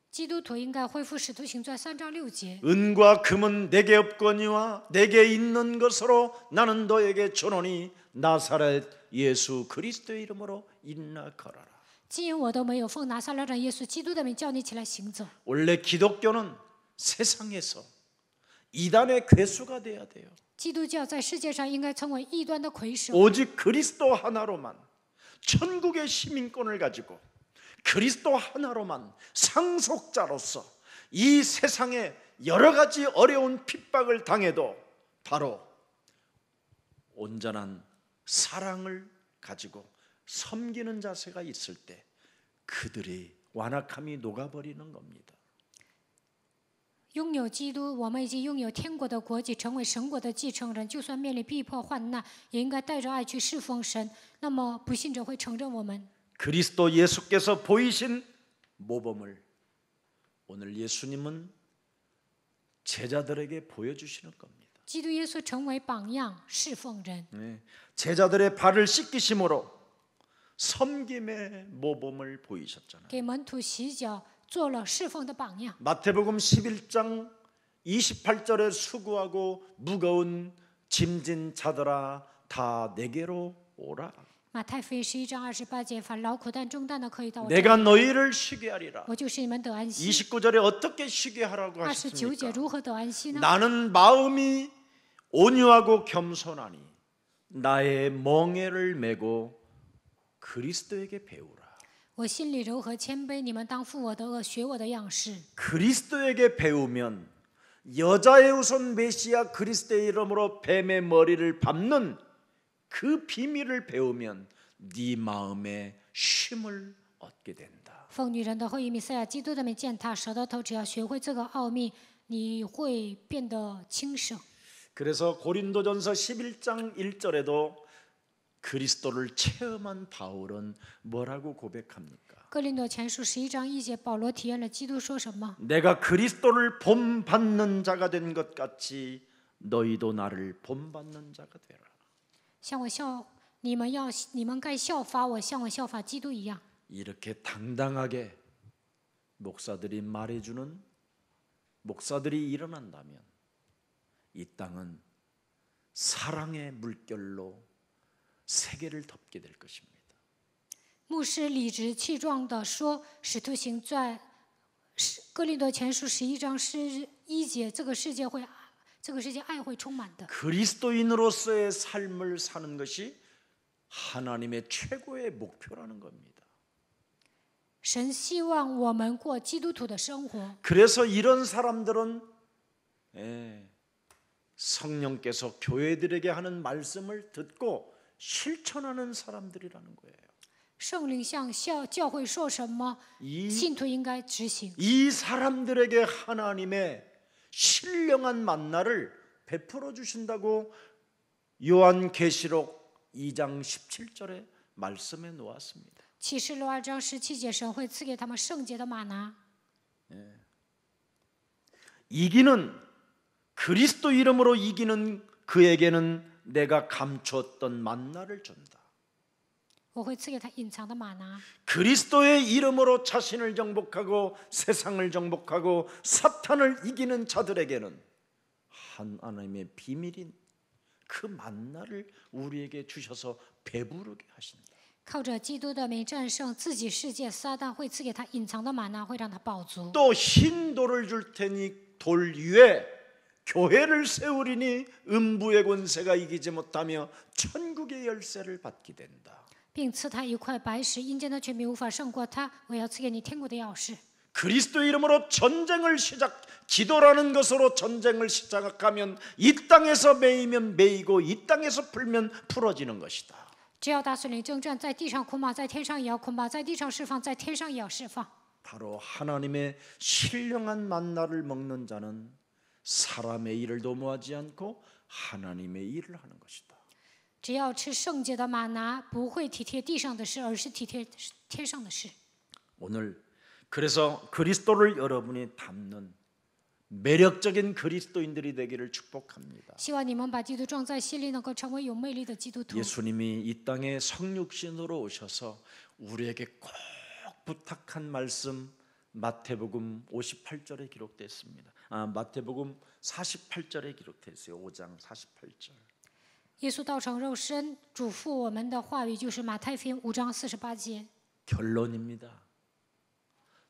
基督徒应该恢复使徒行传3章6节。 은과 금은 내게 없거니와 내게 있는 것으로 나는 너에게 주노니 나사렛 예수 그리스도의 이름으로 일어나 걸어라. 金银我都没有，奉拿撒勒人耶稣基督的名叫你起来行走。 원래 기독교는 세상에서 이단의 괴수가 돼야 돼요. 基督教在世界上应该成为异端的魁首， 오직 그리스도 하나로만 천국의 시민권을 가지고 그리스도 하나로만 상속자로서 이 세상에 여러 가지 어려운 핍박을 당해도 바로 온전한 사랑을 가지고 섬기는 자세가 있을 때 그들의 완악함이 녹아버리는 겁니다. 拥有基督，我们已经拥有天国的国籍，成为神国的继承人。就算面临逼迫患难，也应该带着爱去侍奉神。那么不信者会承认我们。 그리스도 예수께서 보이신 모범을 오늘 예수님은 제자들에게 보여주시는 겁니다. 基督耶稣成为榜样，侍奉人。 제자들의 발을 씻기심으로 섬김의 모범을 보이셨잖아요. 给门徒洗脚，做了侍奉的榜样。 마태복음 11장 28절에 수고하고 무거운 짐진 자들아 다 내게로 오라. 马太福音11章28节，凡劳苦担重担的，可以到我这 내가 里， 너희를 쉬게 하리라. 我就是你们得安息。 29절에 어떻게 쉬게 하라고 29节 하셨습니까? 如何得安息呢？ 나는 마음이 온유하고 겸손하니 나의 멍에를 메고 그리스도에게 배우라. 我心里柔和谦卑，你们当负我的恶，学我的样式。 그리스도에게 배우면 여자의 우선 메시아 그리스도의 이름으로 뱀의 머리를 밟는 그 비밀을 배우면 네 마음에 쉼을 얻게 된다. 奉女人的后裔弥赛亚基督的名践踏蛇的头，只要学会这个奥秘，你会变得轻省。 그래서 고린도전서 11장 1절에도 그리스도를 체험한 바울은 뭐라고 고백합니까? 哥林多前书11章1节，保罗体验了基督说什么？ 내가 그리스도를 본받는 자가 된 것 같이 너희도 나를 본받는 자가 되라. 像我效，你们该效法我，像我效法基督一样。 이렇게 당당하게 목사들이 말해주는 목사들이 일어난다면 이 땅은 사랑의 물결로 세계를 덮게 될 것입니다. 牧师理直气壮地说，《使徒行传》哥林多前书11章11节，这个世界爱会充满的。 그리스도인으로서의 삶을 사는 것이 하나님의 최고의 목표라는 겁니다. 神希望我们过基督徒的生活， 그래서 이런 사람들은 성령께서 교회들에게 하는 말씀을 듣고 실천하는 사람들이라는 거예요. 圣灵向教会说什么，信徒应该执行。 이 사람들에게 하나님의 신령한 만나를 베풀어 주신다고 요한계시록 2장 17절에 말씀해 놓았습니다. 启示录2章17节，神会赐给他们圣洁的玛拿。 이기는 그리스도 이름으로 이기는 그에게는 내가 감추었던 만나를 준다. 我会赐给他隐藏的玛拿。 그리스도의 이름으로 자신을 정복하고 세상을 정복하고 사탄을 이기는 자들에게는 하나님의 비밀인 그 만나를 우리에게 주셔서 배부르게 하신다. 靠着基督的名战胜自己世界，撒旦会赐给他隐藏的玛拿，会让他饱足。 또 흰 돌을 줄 테니 돌 위에 교회를 세우리니 음부의 권세가 이기지 못하며 천국의 열쇠를 받게 된다. 并赐他一块白石，阴间的权柄无法胜过他。我要赐给你天国的钥匙。 그리스도 이름으로 전쟁을 기도라는 것으로 전쟁을 시작하면 이 땅에서 매이면 매이고 이 땅에서 풀면 풀어지는 것이다. 只要大随领征战，在地上捆绑，在天上也要捆绑；在地上释放，在天上也要释放。 바로 하나님의 신령한 만나를 먹는 자는 사람의 일을 도모하지 않고 하나님의 일을 하는 것이다. 只要吃圣洁的玛拿，不会体贴地上的事，而是体贴天上的事。 오늘 그래서 그리스도를 여러분이 담는 매력적인 그리스도인들이 되기를 축복합니다. 希望你们把基督装在心里，能够成为有魅力的基督徒。 예수님이 이 땅에 성육신으로 오셔서 우리에게 꼭 부탁한 말씀 마태복음 58절에 기록됐습니다. 마태복음 48절에 기록되어 있어요. 5장 48절. 耶稣道成肉身，嘱咐我们的话语就是马太福音5章48节。 결론입니다.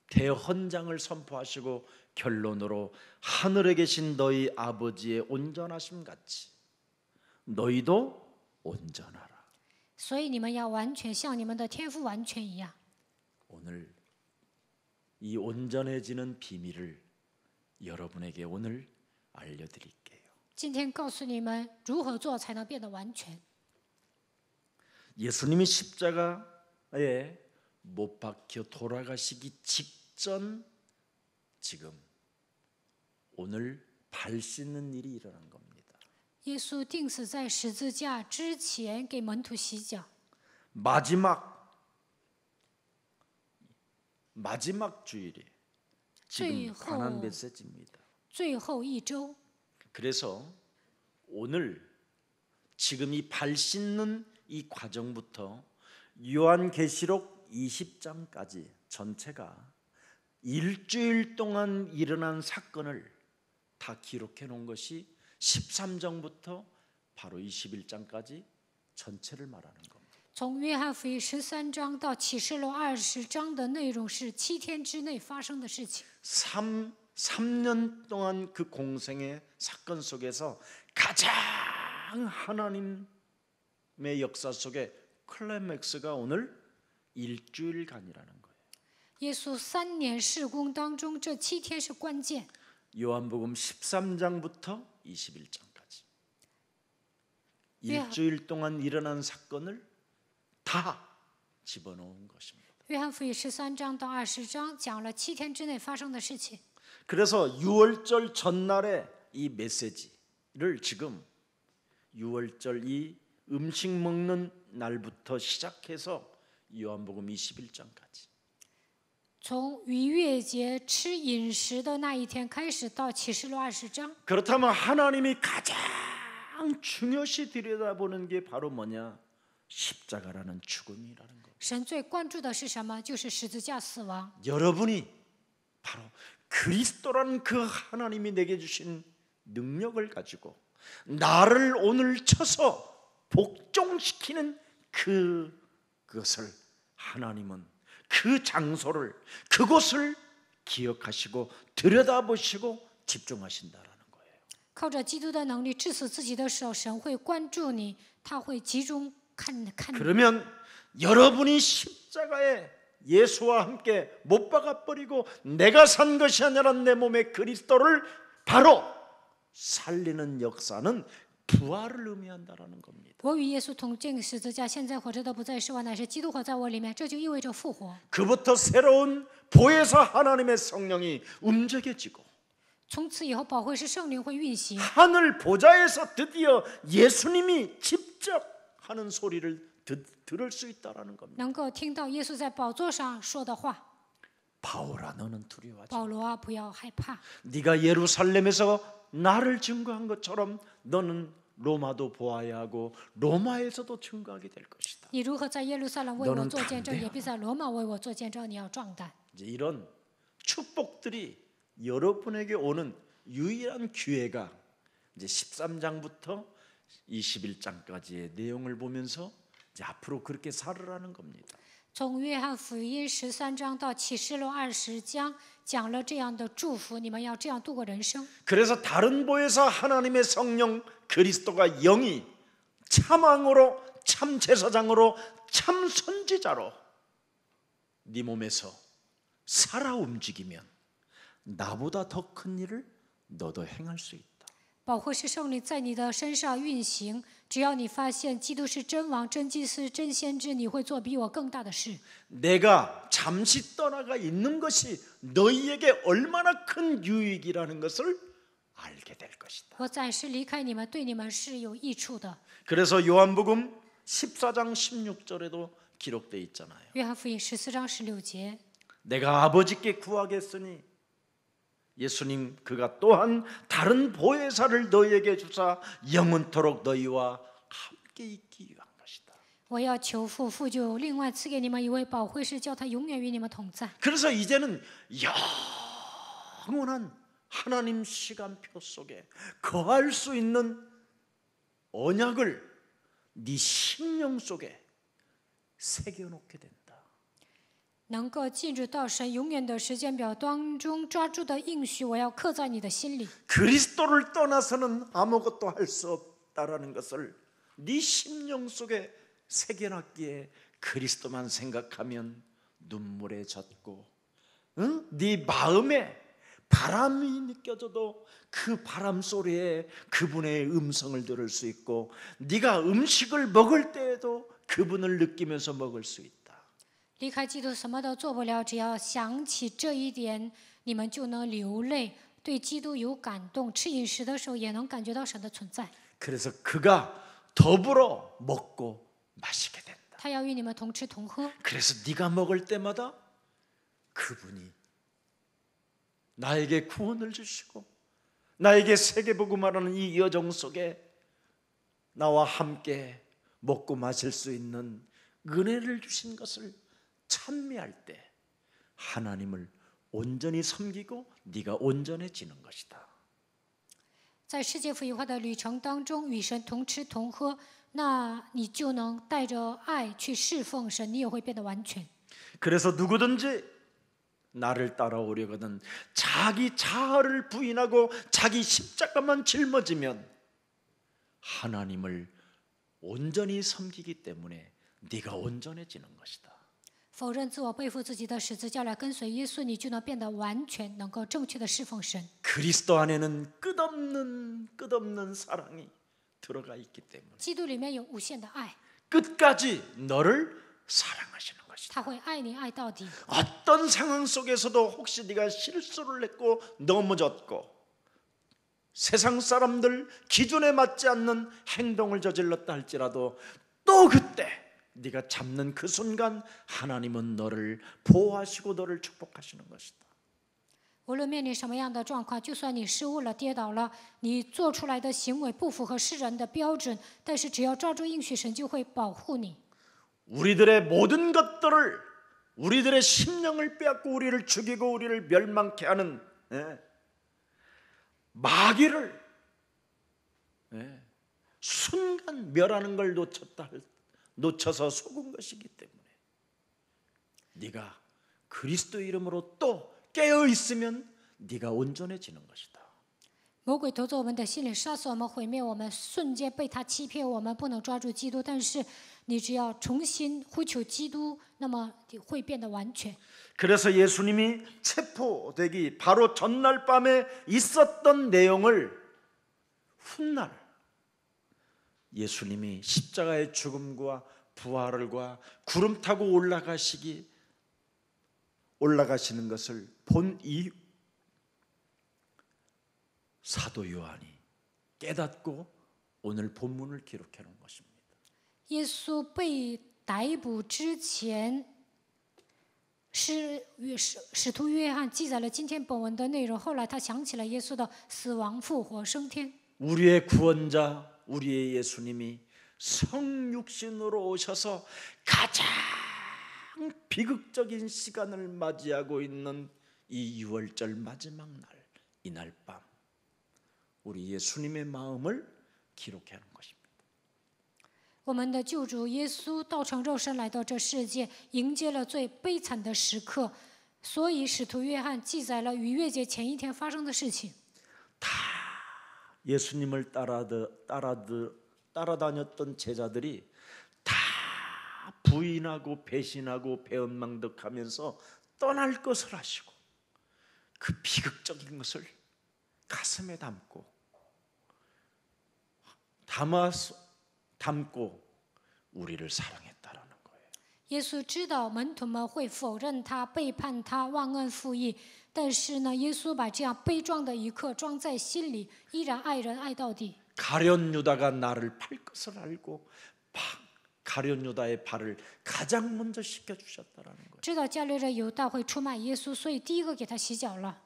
대헌장을 선포하시고 결론으로 하늘에 계신 너희 아버지의 온전하심 같이 너희도 온전하라. 所以你们要完全，像你们的天父完全一样。 오늘 이 온전해지는 비밀을 여러분에게 오늘 알려드릴게요. 今天告诉你们如何做才能变得完全。 예수님이 십자가에 못 박혀 돌아가시기 직전 지금 오늘 발 씻는 일이 일어난 겁니다. 耶稣钉死在十字架之前，给门徒洗脚。 마지막 주일이 지금 관한 메시지입니다. 最后一周， 그래서 오늘 지금 이 발 씻는 이 과정부터 요한계시록 20장까지 전체가 일주일 동안 일어난 사건을 다 기록해 놓은 것이 13장부터 바로 21장까지 전체를 말하는 겁니다. 从约翰福音13章到启示录20章的内容是7天之内发生的事情。 3년 동안 그 공생의 사건 속에서 가장 하나님의 역사 속에 클라이맥스가 오늘 일주일간이라는 거예요. 耶稣3年事工当中，这7天是关键。 요한복음 13장부터 21장까지 일주일 동안 일어난 사건을 다 집어넣은 것입니다. 约翰福音13章到20章讲了7天之内发生的事情。 그래서 6월절 전날에 이 메시지를 지금 6월절 이 음식 먹는 날부터 시작해서 요한복음 21장까지 从逾越节吃饮食的那一天开始，到启示录20章。 그렇다면 하나님이 가장 중요시 들여다보는 게 바로 뭐냐? 십자가라는 죽음이라는 거. 神最关注的是什么？就是十字架死亡。 여러분이 바로 그리스도라는 그 하나님이 내게 주신 능력을 가지고 나를 오늘 쳐서 복종시키는 그것을 하나님은 그 장소를 그곳을 기억하시고 들여다보시고 집중하신다라는 거예요. 靠着基督的能力治死自己的时候，神会关注你，他会集中看你。 그러면 여러분이 십자가에 예수와 함께 못 박아버리고 내가 산 것이 아니라 내 몸에 그리스도를 바로 살리는 역사는 부활을 의미한다라는 겁니다. 我与耶稣同进十字架，现在活着的不再是我，乃是基督活在我里面。这就意味着复活。 그부터 새로운 보혜사 하나님의 성령이 움직여지고 从此以后，保惠师圣灵会运行。 하늘 보좌에서 드디어 예수님이 직접 하는 소리를 들을 수 있다라는 겁니다. 能够听到耶稣在宝座上说的话。 바울아 너는 두려워하지 保罗啊，不要害怕。 네가 예루살렘에서 나를 증거한 것처럼 너는 로마도 보아야 하고 로마에서도 증거하게 될 것이다. 你如何在耶路撒冷为我做见证，也必在罗马为我做见证。你要壮胆。 이제 이런 축복들이 여러분에게 오는 유일한 기회가 이제 13장부터 21장까지의 내용을 보면서 이제 앞으로 그렇게 살으라는 겁니다. 从约翰福音13章到启示录20章，讲了这样的祝福，你们要这样度过人生。 그래서 다른 보혜사 하나님의 성령 그리스도가 영이 참왕으로 참 제사장으로 참 선지자로 네 몸에서 살아 움직이면 나보다 더 큰 일을 너도 행할 수 있다. 保惠师圣灵在你的身上运行，只要你发现基督是真王、真祭司、真先知，你会做比我更大的事。 내가 잠시 떠나가 있는 것이 너희에게 얼마나 큰 유익이라는 것을 알게 될 것이다. 我暂时离开你们，对你们是有益处的。 그래서 요한복음 14장 16절에도 기록되어 있잖아요. 约翰福音14章16节， 내가 아버지께 구하겠으니 예수님 그가 또한 다른 보혜사를 너희에게 주사 영원토록 너희와 함께 있기 위한 것이다. 我要求父，父就另外赐给你们一位保惠师，叫他永远与你们同在。 그래서 이제는 영원한 하나님 시간표 속에 거할 수 있는 언약을 네 심령 속에 새겨놓게 된다. 能够进入到神永远的时间表当中抓住的应许，我要刻在你的心里。 그리스도를 떠나서는 아무것도 할 수 없다라는 것을 네 심령 속에 새겨놨기에 그리스도만 생각하면 눈물에 젖고 네 마음에 바람이 느껴져도 그 바람 소리에 그분의 음성을 들을 수 있고, 네가 음식을 먹을 때에도 그분을 느끼면서 먹을 수 있다. 离开基督什么都做不了，只要想起这一点，你们就能流泪，对基督有感动。吃饮食的时候也能感觉到神的存在。 그래서 그가 더불어 먹고 마시게 된다. 他要与你们同吃同喝， 그래서 네가 먹을 때마다 그분이 나에게 구원을 주시고 나에게 세계복음하라는 이 여정 속에 나와 함께 먹고 마실 수 있는 은혜를 주신 것을 찬미할 때 하나님을 온전히 섬기고 네가 온전해지는 것이다. 在世界福音化的旅程当中，与神同吃同喝，那你就能带着爱去侍奉神，你也会变得完全。 그래서 누구든지 나를 따라오려거든 자기 자아를 부인하고 자기 십자가만 짊어지면 하나님을 온전히 섬기기 때문에 네가 온전해지는 것이다. 否认自我，背负自己的十字架来跟随耶稣，你就能变得完全，能够正确的侍奉神。 그리스도 안에는 끝없는 사랑이 들어가 있기 때문에 基督里面有无限的爱， 끝까지 너를 사랑하시는 것이다. 他会爱你爱到底。 어떤 상황 속에서도 혹시 네가 실수를 했고 넘어졌고 세상 사람들 기준에 맞지 않는 행동을 저질렀다 할지라도 또 그때 네가 잡는 그 순간 하나님은 너를 보호하시고 너를 축복하시는 것이다. 无论面临什么样的状况，就算你失误了、跌倒了，你做出来的行为不符合世人的标准，但是只要抓住应许，神就会保护你。 우리들의 모든 것들을 우리들의 심령을 빼앗고 우리를 죽이고 우리를 멸망케 하는 마귀를 순간 멸하는 걸 놓쳐서 속은 것이기 때문에 네가 그리스도 이름으로 또 깨어 있으면 네가 온전해지는 것이다. 魔鬼夺走我们的心灵，杀死我们，毁灭我们，瞬间被他欺骗，我们不能抓住基督。但是你只要重新呼求基督，那么你会变得完全。 그래서 예수님이 체포되기 바로 전날 밤에 있었던 내용을 훗날 예수님이 십자가의 죽음과 부활과 구름 타고 올라가시는 것을 본 이후 사도 요한이 깨닫고 오늘 본문을 기록해 놓은 것입니다. 耶稣被逮捕之前，使徒约翰记载了今天本文的内容。后来他想起了耶稣的死亡、复活、升天。 우리의 구원자, 우리의 예수님이 성육신으로 오셔서 가장 비극적인 시간을 맞이하고 있는 이 6월절 마지막 날, 이날 밤 우리 예수님의 마음을 기록해 놓은 것입니다. 我们的救主耶稣道成肉身来到这世界，迎接了最悲惨的时刻，所以使徒约翰记载了逾越节前一天发生的事情。 다 예수님을 따라다녔던 제자들이 다 부인하고 배신하고 배은망덕하면서 떠날 것을 아시고 그 비극적인 것을 가슴에 담고 우리를 사랑했다라는 거예요. 耶稣知道门徒们会否认他、背叛他、忘恩负义，但是呢，耶稣把这样悲壮的一刻装在心里，依然爱人爱到底。 가룟 유다가 나를 팔 것을 알고 가룟 유다의 발을 가장 먼저 씻겨 주셨다라는 거예요. 知道加略人犹大会出卖耶稣，所以第一个给他洗脚了。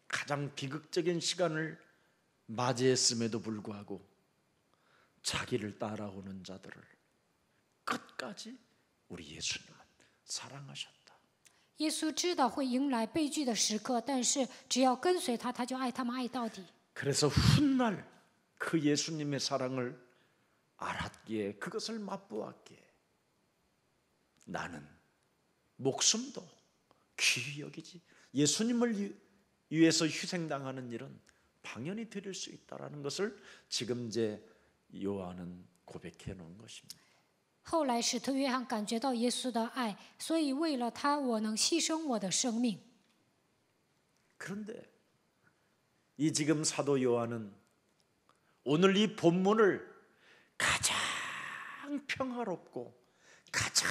가장 비극적인 시간을 맞이했음에도 불구하고 자기를 따라오는 자들을 끝까지 우리 예수님은 사랑하셨다. 耶稣知道会迎来悲剧的时刻，但是只要跟随他，他就爱他们爱到底。 그래서 훗날 그 예수님의 사랑을 알았기에 그것을 맛보았기에 나는 목숨도 귀히 여기지 예수님을 위해서 희생당하는 일은 당연히 드릴 수 있다라는 것을 지금 이제 요한은 고백해 놓은 것입니다. 后来使徒约翰感觉到耶稣的爱，所以为了他，我能牺牲我的生命。 그런데 이 지금 사도 요한은 오늘 이 본문을 가장 평화롭고 가장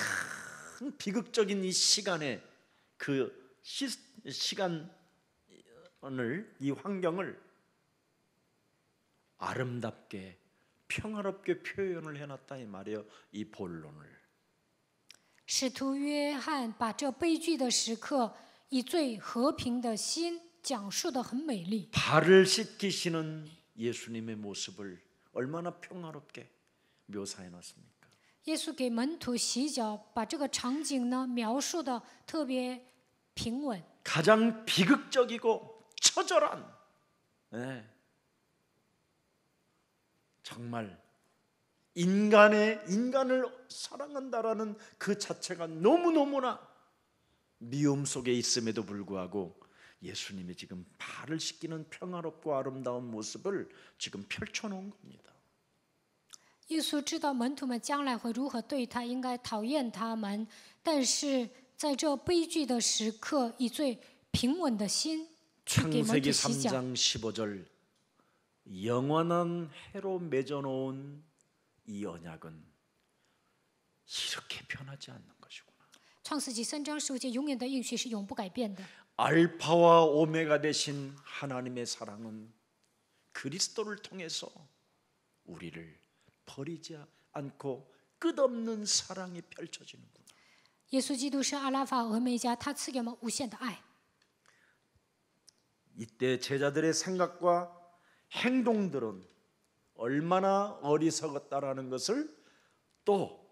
비극적인 이 시간에 그 시간을, 이 환경을 아름답게 평화롭게 표현을 해놨다 이 말이에요. 이 본론을. 使徒约翰把这悲剧的时刻以最和平的心讲述得很美丽。 발을 씻기시는 예수님의 모습을 얼마나 평화롭게 묘사해 놨습니까? 耶稣给门徒洗脚，把这个场景呢描述的特别平稳。 가장 비극적이고 처절한, 정말 인간을 사랑한다라는 그 자체가 너무너무나 미움 속에 있음에도 불구하고 예수님이 지금 발을 씻기는 평화롭고 아름다운 모습을 지금 펼쳐놓은 겁니다. 耶稣知道门徒们将来会如何对他，应该讨厌他们，但是在这悲剧的时刻，以最平稳的心去给门徒 창세기 洗脚。 3장 15절 영원한 해로 맺어놓은 이 언약은 이렇게 변하지 않는 것이구나. 创世纪3章15节，永远的应许是永不改变的。 알파와 오메가 되신 하나님의 사랑은 그리스도를 통해서 우리를 버리지 않고 끝없는 사랑이 펼쳐지는구나. 耶稣基督是阿拉法俄梅加，他赐给我们无限的爱。 이때 제자들의 생각과 행동들은 얼마나 어리석었다라는 것을 또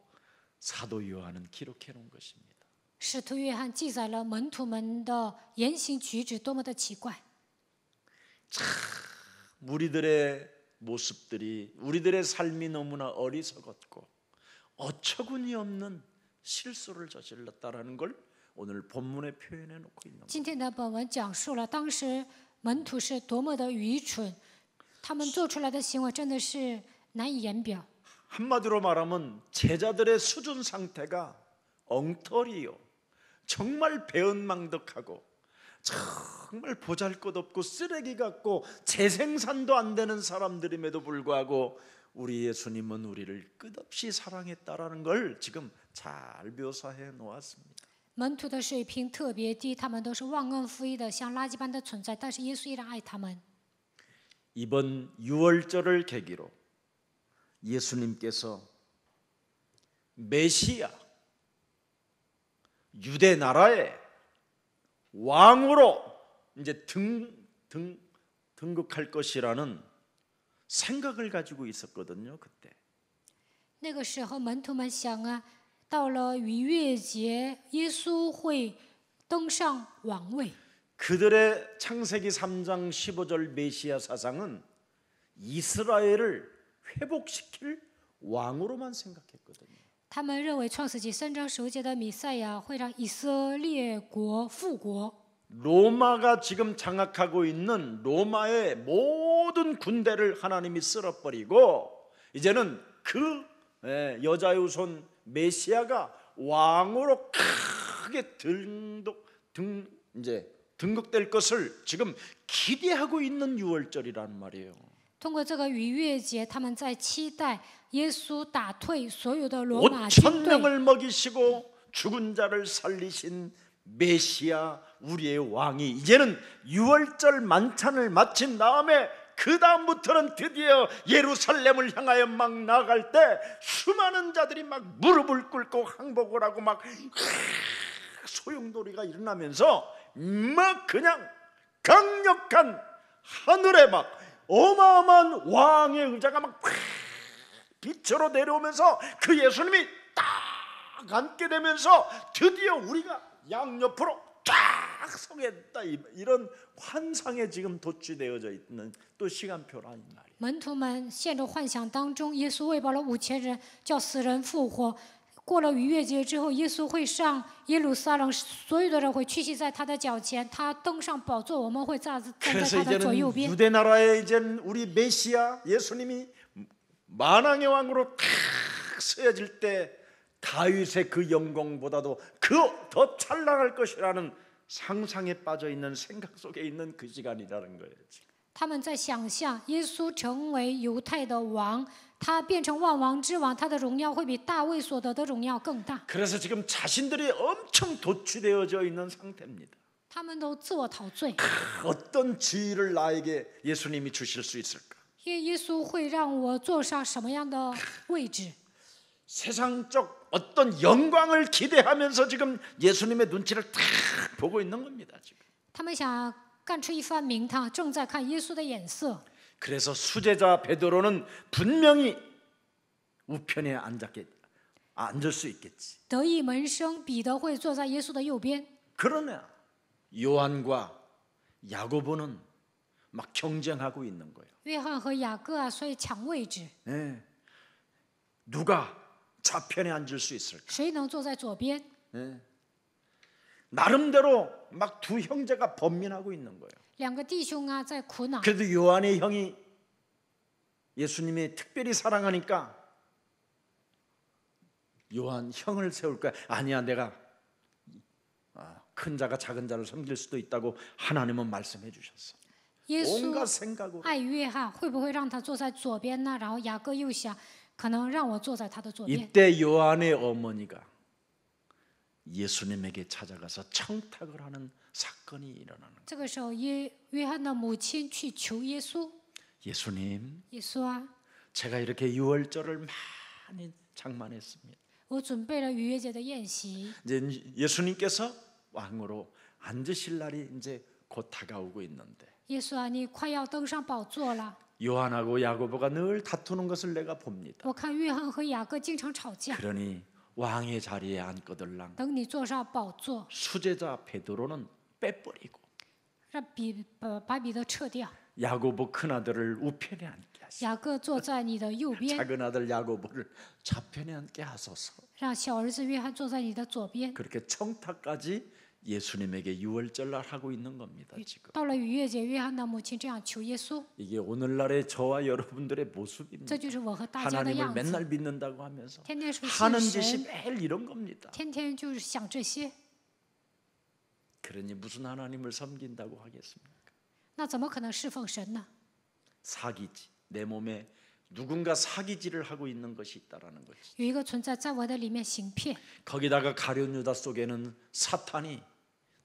사도 요한은 기록해 놓은 것입니다. 使徒约翰记载了门徒们的言行举止多么的奇怪。 우리들의 모습들이, 우리들의 삶이 너무나 어리석었고 어처구니 없는 실수를 저질렀다라는 걸 오늘 본문에 표현해 놓고 있는 거예요. 今天的本文讲述了当时门徒是多么的愚蠢，他们做出来的行为真的是难以言表。 한마디로 말하면 제자들의 수준 상태가 엉터리요, 정말 배은망덕하고 정말 보잘것없고 쓰레기 같고 재생산도 안 되는 사람들임에도 불구하고 우리 예수님은 우리를 끝없이 사랑했다라는 걸 지금 잘 묘사해 놓았습니다. 门徒的水平特别低，他们都是忘恩负义的，像垃圾般的存在。但是耶稣依然爱他们。 이번 유월절을 계기로 예수님께서 메시아, 유대 나라의 왕으로 이제 등극할 것이라는 생각을 가지고 있었거든요. 그때. 那个时候，门徒们想啊，到了逾越节，耶稣会登上王位。 그들의 창세기 3장 15절 메시아 사상은 이스라엘을 회복시킬 왕으로만 생각했거든요. 他们认为创世纪3章15节的弥赛亚会让以色列国复国。 로마가 지금 장악하고 있는 로마의 모든 군대를 하나님이 쓸어버리고 이제는 그 여자의 후손 메시아가 왕으로 크게 등극될 것을 지금 기대하고 있는 유월절이라는 말이에요. 通过这个逾越节，他们在期待耶稣打退所有的罗马军 5,000명을 队。 먹이시고 죽은 자를 살리신 메시아 우리의 왕이 이제는 유월절 만찬을 마친 다음에 그 다음부터는 드디어 예루살렘을 향하여 막 나갈 때 수많은 자들이 막 무릎을 꿇고 항복을 하고 막 소용돌이가 일어나면서 막 그냥 강력한 하늘에 막 어마어마한 왕의 의자가 막 빛으로 내려오면서 그 예수님이 딱 앉게 되면서 드디어 우리가 양옆으로 쫙 서게 됐다, 이런 환상에 지금 도취되어져 있는 또 시간표라는 말이에요. 门徒们陷入幻想当中，耶稣喂饱了5000人，叫死人复活。过了逾越节之后，耶稣会上耶路撒冷，所有的人会屈膝在他的脚前，他登上宝座，我们会站在 그래서 他的左右 이제는 边。 유대 나라에 이제는 우리 메시아 예수님이 만왕의 왕으로 탁 서야질 때 다윗의 그 영광보다도 그 더 찬란할 것이라는 상상에 빠져 있는 생각 속에 있는 그 시간이라는 거예요. 지금. 他们在想象耶稣成为犹太的王，他变成万王之王，他的荣耀会比大卫所得的荣耀更大。 그래서 지금 자신들이 엄청 도취되어져 있는 상태입니다. 他们都自我陶醉， 어떤 지위를 나에게 예수님이 주실 수 있을까? 因为耶稣会让我坐上什么样的位置？ 세상적 어떤 영광을 기대하면서 지금 예수님의 눈치를 탁 보고 있는 겁니다. 지금. 他们想干出一番名堂，正在看耶稣的眼色。 그래서 수제자 베드로는 분명히 우편에 앉을 수 있겠지. 得意门生彼得会坐在耶稣的右边， 그러나 요한과 야고보는 막 경쟁하고 있는 거예요. 约翰和雅各啊，所以抢位置， 네. 누가 좌편에 앉을 수 있을까? 谁能坐在左边？ 네. 나름대로 막 두 형제가 번민하고 있는 거예요. 两个弟兄啊，在苦恼。 그래도 요한의 형이 예수님이 특별히 사랑하니까 요한 형을 세울 거야. 아니야, 내가 큰 자가 작은 자를 섬길 수도 있다고 하나님은 말씀해 주셨어. 耶稣 온갖 생각으로 爱约翰，会不会让他坐在左边呢？然后雅各又想，可能让我坐在他的左边。 이때 요한의 어머니가 예수님에게 찾아가서 청탁을 하는 사건이 일어나는 거예요. 这个时候，约翰的母亲去求耶稣， 예수님, 耶稣啊， 제가 이렇게 유월절을 많이 장만했습니다. 我准备了逾越节的宴席。 이제 예수님께서 왕으로 앉으실 날이 이제 곧 다가오고 있는데 耶稣啊，你快要登上宝座了。 요한하고 야고보가 늘 다투는 것을 내가 봅니다. 我看约翰和雅各经常吵架。 그러니 왕의 자리에 앉거들랑 等你坐上宝座， 수제자 베드로는 빼버리고 让把彼得撤掉， 야고보 큰아들을 우편에 앉게 하시고 雅各坐在你的右边， 작은 아들 야고보를 좌편에 앉게 하소서. 让小儿子约翰坐在你的左边。 그렇게 청탁까지 예수님에게 유월절날 하고 있는 겁니다. 지금 到了逾越节，约翰的母亲这样求耶稣， 이게 오늘날의 저와 여러분들의 모습입니다. 这就是我和大家的 하나님을 样子。 맨날 믿는다고 하면서 天天说 하는 信 짓이 神， 매일 이런 겁니다. 天天就是想这些， 그러니 무슨 하나님을 섬긴다고 하겠습니까? 那怎么可能侍奉神呢？ 사기지. 내 몸에 누군가 사기질을 하고 있는 것이 있다라는 거지. 有一个存在在我的里面行骗， 거기다가 가룟 유다 속에는 사탄이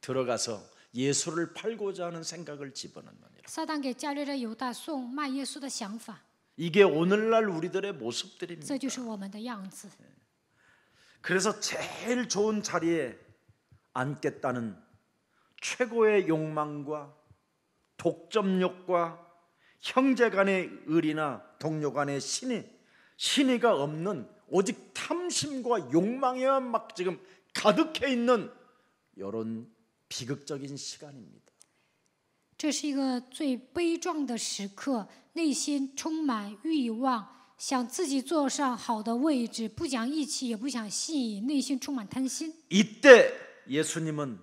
들어가서 예수를 팔고자 하는 생각을 집어넣느니라. 撒旦给加略的犹大送卖耶稣的想法， 이게 오늘날 우리들의 모습들입니다. 这就是我们的样子。 그래서 제일 좋은 자리에 앉겠다는 최고의 욕망과 독점욕과 형제 간의 의리나 동료 간의 신의가 없는 오직 탐심과 욕망에만 막 지금 가득해 있는 이런 비극적인 시간입니다. 这是一个最悲壮的时刻，内心充满欲望，想自己坐上好的位置，不讲义气，也不讲信义，内心充满贪心。 이때 예수님은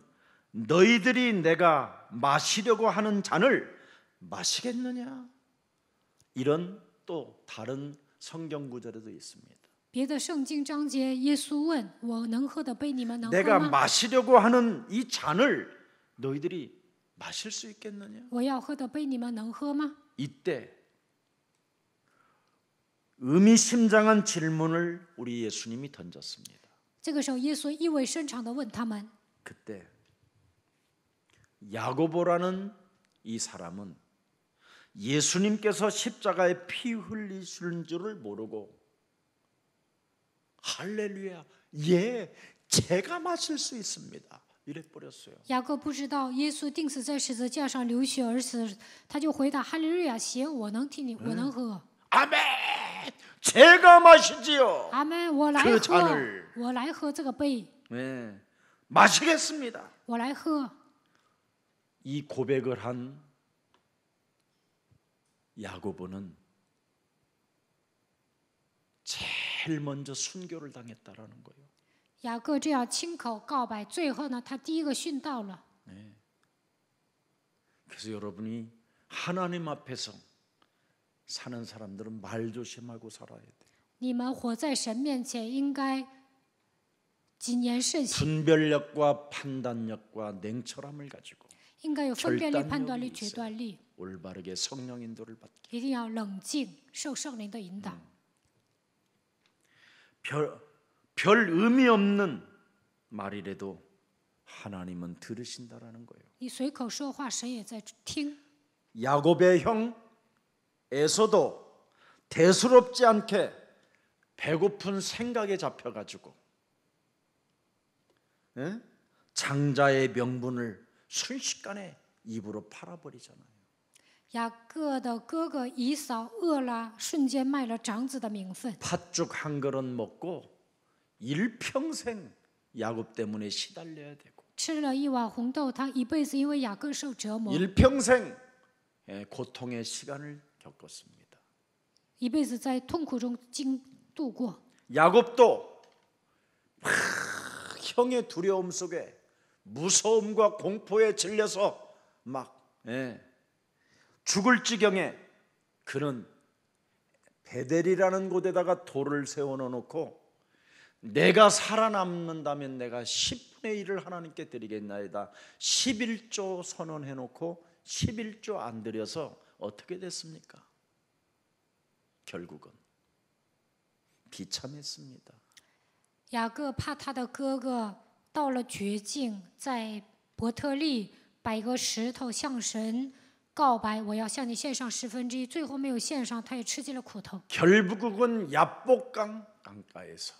너희들이 내가 마시려고 하는 잔을 마시겠느냐? 이런 또 다른 성경 구절에도 있습니다. 别的圣经章节，耶稣问我能喝的杯，你们能喝 내가 吗？ 마시려고 하는 이 잔을 너희들이 마실 수 있겠느냐? 我要喝的杯，你们能喝吗？ 이때 의미심장한 질문을 우리 예수님이 던졌습니다. 这个时候，耶稣意味深长地问他们： 그때 야고보라는 이 사람은 예수님께서 십자가에 피 흘리신 줄을 모르고 할렐루야, 예, 제가 마실 수 있습니다. 이래 버렸어요. 雅各不知道耶稣钉死在十字架上流血而死，他就回答：哈利路亚，行，我能替你，我能喝。 아멘, 제가 마시지요. 阿门，我来 그 喝 잔을 ，我来喝这个杯， 네, 마시겠습니다. 我来喝。 이 고백을 한 야고보는 제일 먼저 순교를 당했다라는 거예요. 雅各这样亲口告白，最后呢，他第一个殉道了。 그래서 여러분이 하나님 앞에서 사는 사람들은 말 조심하고 살아야 돼요. 你们活在神面前，应该谨言慎行， 분별력과 판단력과 냉철함을 가지고 应该有分辨力、 결단력이 判断力、 있어요. 决断力， 올바르게 성령 인도를 받게. 一定要冷静，受圣灵的引导。 별 의미 없는 말이라도 하나님은 들으신다라는 거예요. 你随口说话，神也在听。 야곱의 형 에서도 대수롭지 않게 배고픈 생각에 잡혀가지고 장자의 명분을 순식간에 입으로 팔아버리잖아요. 雅各的哥哥以扫饿了，瞬间卖了长子的名分， 팥죽 한 그릇 먹고 일평생 야곱 때문에 시달려야 되고 吃了一碗红豆汤，一辈子因为雅各受折磨， 일평생 고통의 시간을 겪었습니다. 一辈子在痛苦中度过。 야곱도 형의 두려움 속에 무서움과 공포에 질려서 막 죽을 지경에 그는 베델이라는 곳에다가 돌을 세워놓고 내가 살아남는다면 내가 10분의 1을 하나님께 드리겠나이다. 11조 선언해놓고 11조 안 드려서 어떻게 됐습니까? 결국은 비참했습니다. 雅各怕他的哥哥到了绝境，在伯特利摆个石头向神告白，我要向你献上1/10，最后没有献上，他也吃尽了苦头。 결국은 야복강 강가에서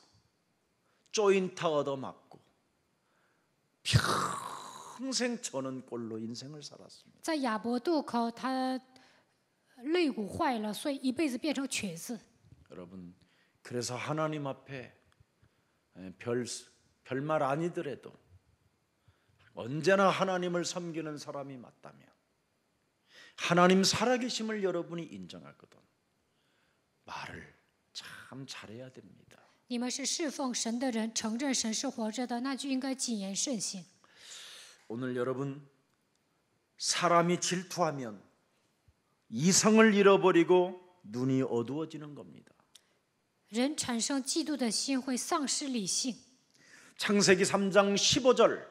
조인타 얻어맞고 평생 저는 꼴로 인생을 살았습니다. 在雅博渡口，他肋骨坏了，所以一辈子变成瘸子。 여러분, 그래서 하나님 앞에 별말 아니더라도 언제나 하나님을 섬기는 사람이 맞다면 하나님 살아계심을 여러분이 인정하거든 말을 참 잘해야 됩니다. 你们是侍奉神的人，承认神是活着的，那就应该谨言慎行。 오늘 여러분 사람이 질투하면 이성을 잃어버리고 눈이 어두워지는 겁니다. 人产生嫉妒的心，会丧失理性。 창세기 3장 15절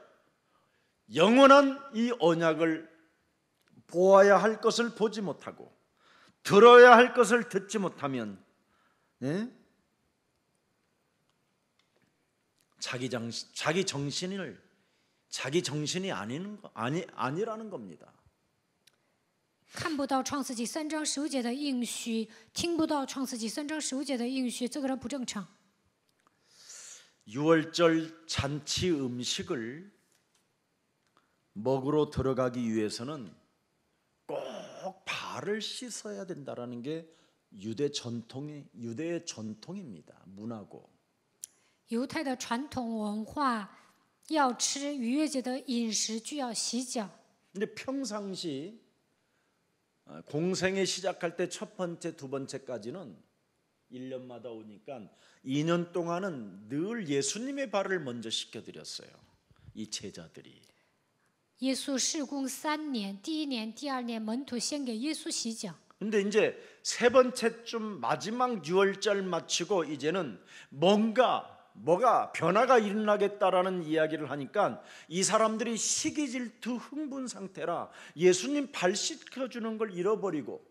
영원한 이 언약을 보아야 할 것을 보지 못하고 들어야 할 것을 듣지 못하면 자기 정신이 아니라는 겁니다. 看不到创世纪3章15节的应许，听不到创世纪3章15节的应许，这个人不正常。 유월절 잔치 음식을 먹으러 들어가기 위해서는 꼭 발을 씻어야 된다라는 게 유대의 전통입니다. 문화고. 犹太的传统文化，要吃逾越节的饮食就要洗脚。 근데 평상시 공생에 시작할 때 첫 번째, 두 번째까지는 1년마다 오니까 2년 동안은 늘 예수님의 발을 먼저 씻겨드렸어요. 이 제자들이. 耶稣事工3年，第1年、第2年，门徒先给耶稣洗脚。 근데 이제 세 번째쯤 마지막 유월절 마치고 이제는 뭐가 변화가 일어나겠다라는 이야기를 하니까 이 사람들이 시기 질투 흥분 상태라 예수님 발 씻겨주는 걸 잃어버리고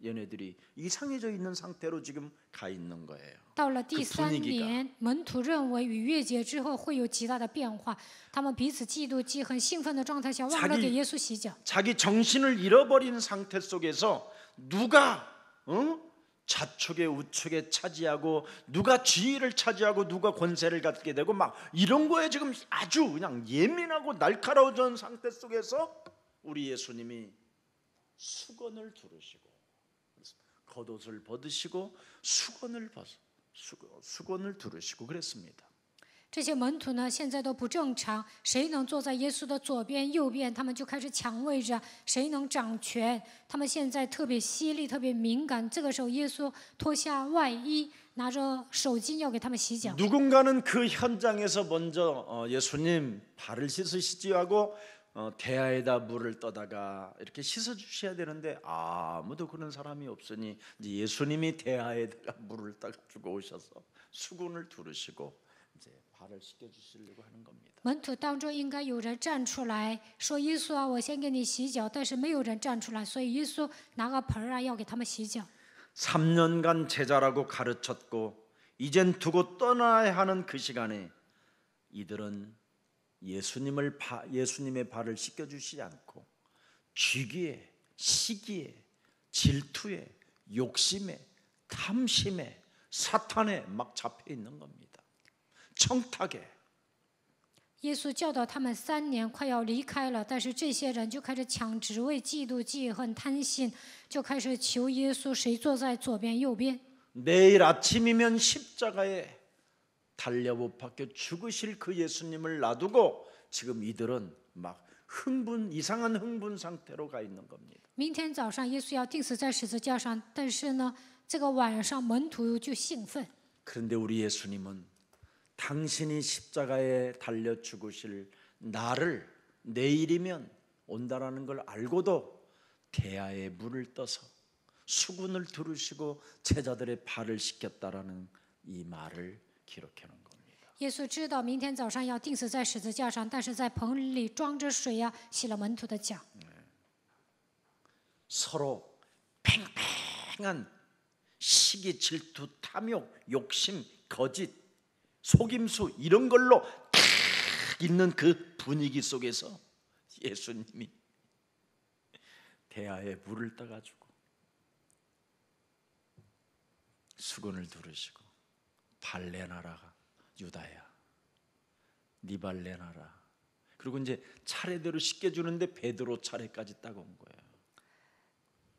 얘네들이 이상해져 있는 상태로 지금 가 있는 거예요. 到了第3年，门徒认为逾越节之后会有极大的变化，他们彼此嫉妒、记恨、兴奋的状态下，忘了给耶稣洗脚。 자기 정신을 잃어버린 상태 속에서 누가 좌측에 우측에 차지하고 누가 지위를 차지하고 누가 권세를 갖게 되고 막 이런 거에 지금 아주 그냥 예민하고 날카로워진 상태 속에서 우리 예수님이 수건을 두르시고 겉옷을 벗으시고 수건을 두르시고 그랬습니다. 这些门徒呢，现在都不正常。谁能坐在耶稣的左边、右边，他们就开始抢位置；谁能掌权，他们现在特别犀利、特别敏感。这个时候，耶稣脱下外衣，拿着手巾要给他们洗脚。 누군가는 그 현장에서 먼저 예수님 발을 씻으시지 하고 대야에다 물을 떠다가 이렇게 씻어 주셔야 되는데 아무도 그런 사람이 없으니 이제 예수님이 대야에다가 물을 떠가지고 오셔서 수건을 두르시고 이제 발을 씻겨 주시려고 하는 겁니다. 门徒当中应该有人站出来说：“耶稣啊，我先给你洗脚。”但是没有人站出来，所以耶稣拿个盆啊，要给他们洗脚。 3년간 제자라고 가르쳤고 이젠 두고 떠나야 하는 그 시간에 이들은 예수님의 발을 씻겨 주시지 않고 쥐기에, 시기에, 질투에, 욕심에, 탐심에, 사탄에 막 잡혀 있는 겁니다. 청탁에. 耶稣教导他们3年，快要离开了，但是这些人就开始抢职位、嫉妒、记恨、贪心，就开始求耶稣，谁坐在左边、右边。 내일 아침이면 십자가에 달려 못 박혀 죽으실 그 예수님을 놔두고 지금 이들은 막 이상한 흥분 상태로 가 있는 겁니다. 明天早上耶稣要钉死在十字架上，但是呢，这个晚上门徒就兴奋。 그런데 우리 예수님은 당신이 십자가에 달려 죽으실 나를 내일이면 온다라는 걸 알고도 대야에 물을 떠서 수군을 두르시고 제자들의 발을 씻겼다라는 이 말을 기록해 놓은 겁니다. 耶稣知道明天早上要钉死在十字架上，但是在盆里装着水呀，洗了门徒的脚。 서로 팽팽한 시기, 질투, 탐욕, 욕심, 거짓, 속임수 이런 걸로 탁 있는 그 분위기 속에서 예수님이 대야에 물을 떠가지고 수건을 두르시고 발 내놔라 유다야, 네 발 내놔라. 그리고 이제 차례대로 씻겨주는데 베드로 차례까지 딱 온 거예요.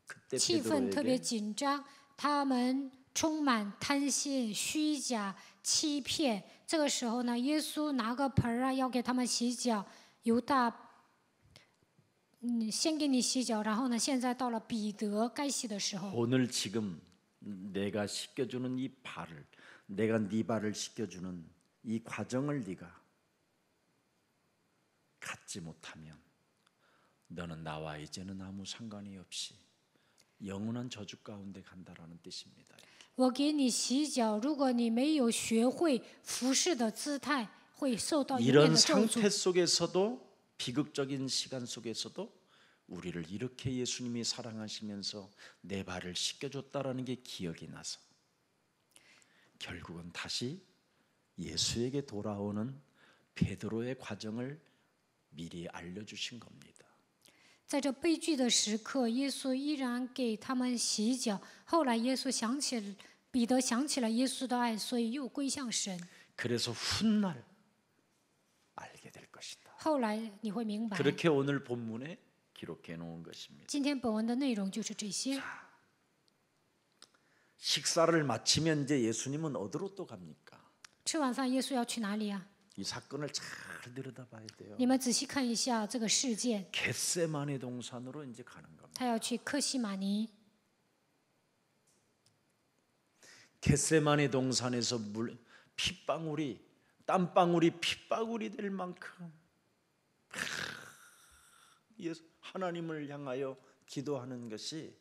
그때 气氛特别 베드로에게 紧张，他们充满贪心、虚假、欺骗。这个时候呢，耶稣拿个盆儿啊，要给他们洗脚。犹大，先给你洗脚，然后呢，现在到了彼得该洗的时候。 오늘 지금 내가 씻겨주는 이 발을, 내가 네 발을 씻겨주는 이 과정을 네가 갖지 못하면 너는 나와 이제는 아무 상관이 없이 영원한 저주 가운데 간다라는 뜻입니다. 我给你洗脚，如果你没有学会服侍的姿态，会受到永远 이런 的咒 상태 诅。 속에서도 비극적인 시간 속에서도 우리를 이렇게 예수님이 사랑하시면서 내 발을 씻겨줬다라는 게 기억이 나서 결국은 다시 예수에게 돌아오는 베드로의 과정을 미리 알려주신 겁니다. 在这悲剧的时刻，耶稣依然给他们洗脚。后来，彼得想起了耶稣的爱，所以又归向神。 그래서 훗날 알게 될 것이다. 后来你会明白， 그렇게 오늘 본문에 기록해 놓은 것입니다. 今天本文的内容就是这些。 식사를 마치면 이제 예수님은 어디로 또 갑니까? 吃晚饭，耶稣要去哪里啊？ 이 사건을 잘 들여다봐야 돼요. 你们仔细看一下这个事件， 겟세마네 동산으로 이제 가는 겁니다. 他要去客西马尼。 겟세마네 동산에서 핏방울이 땀방울이 핏방울이 될 만큼 하나님을 향하여 기도하는 것이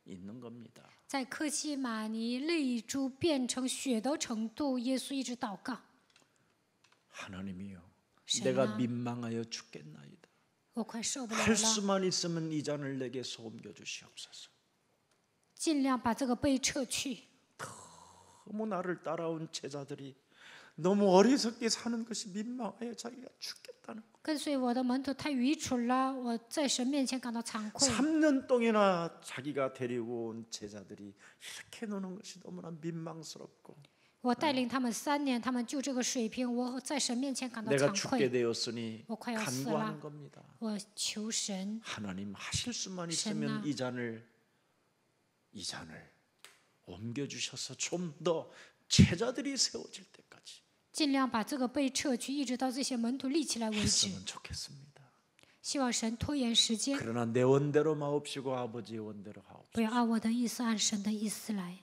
있는 겁니다. 在客西马尼泪珠变成血的程度，耶稣一直祷告。 하나님이요, 신아. 내가 민망하여 죽겠나이다. 我快受不了 할 了， 수만 있으면 이 잔을 내게서 옮겨 주시옵소서. 尽量把这个杯撤去。 너무 나를 따라온 제자들이 너무 어리석게 사는 것이 민망하여 자기가 죽겠다는 거. 跟随我的门徒太愚蠢了，我在神面前感到惭愧。 3년 동안이나 자기가 데리고 온 제자들이 이렇게 노는 것이 너무나 민망스럽고 我带领他们3年，他们就这个水平，我在神面前感到 내가 惭 죽게 愧。 되었으니 뭐 과연 간구하는 쓰라. 겁니다. 我求神， 하나님 하실 수만 신아. 있으면 이 잔을 옮겨 주셔서 좀 더 제자들이 세워질 때까지 尽量把这个杯撤去，一直到这些门徒立起来为止。 했으면 좋겠습니다. 希望神拖延时间， 그러나 내 원대로 마옵시고 아버지의 원대로 하옵소서. 不要按我的意思，按神的意思来。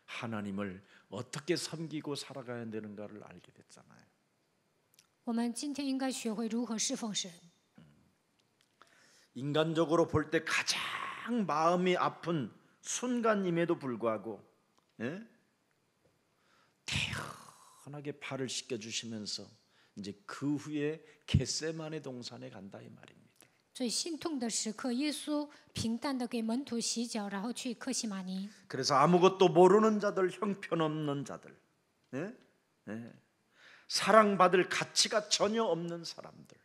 하나님을 어떻게 섬기고 살아가야 되는가를 알게 됐잖아요. 我们今天应该学会如何侍奉神。 인간적으로 볼 때 가장 마음이 아픈 순간임에도 불구하고 시원하게 발을 씻겨 주시면서 이제 그 후에 겟세마네 동산에 간다 이 말입니다. 最心痛的时刻，耶稣平淡的给门徒洗脚，然后去客西马尼。 그래서 아무것도 모르는 자들, 형편없는 자들, 예? 예. 사랑받을 가치가 전혀 없는 사람들,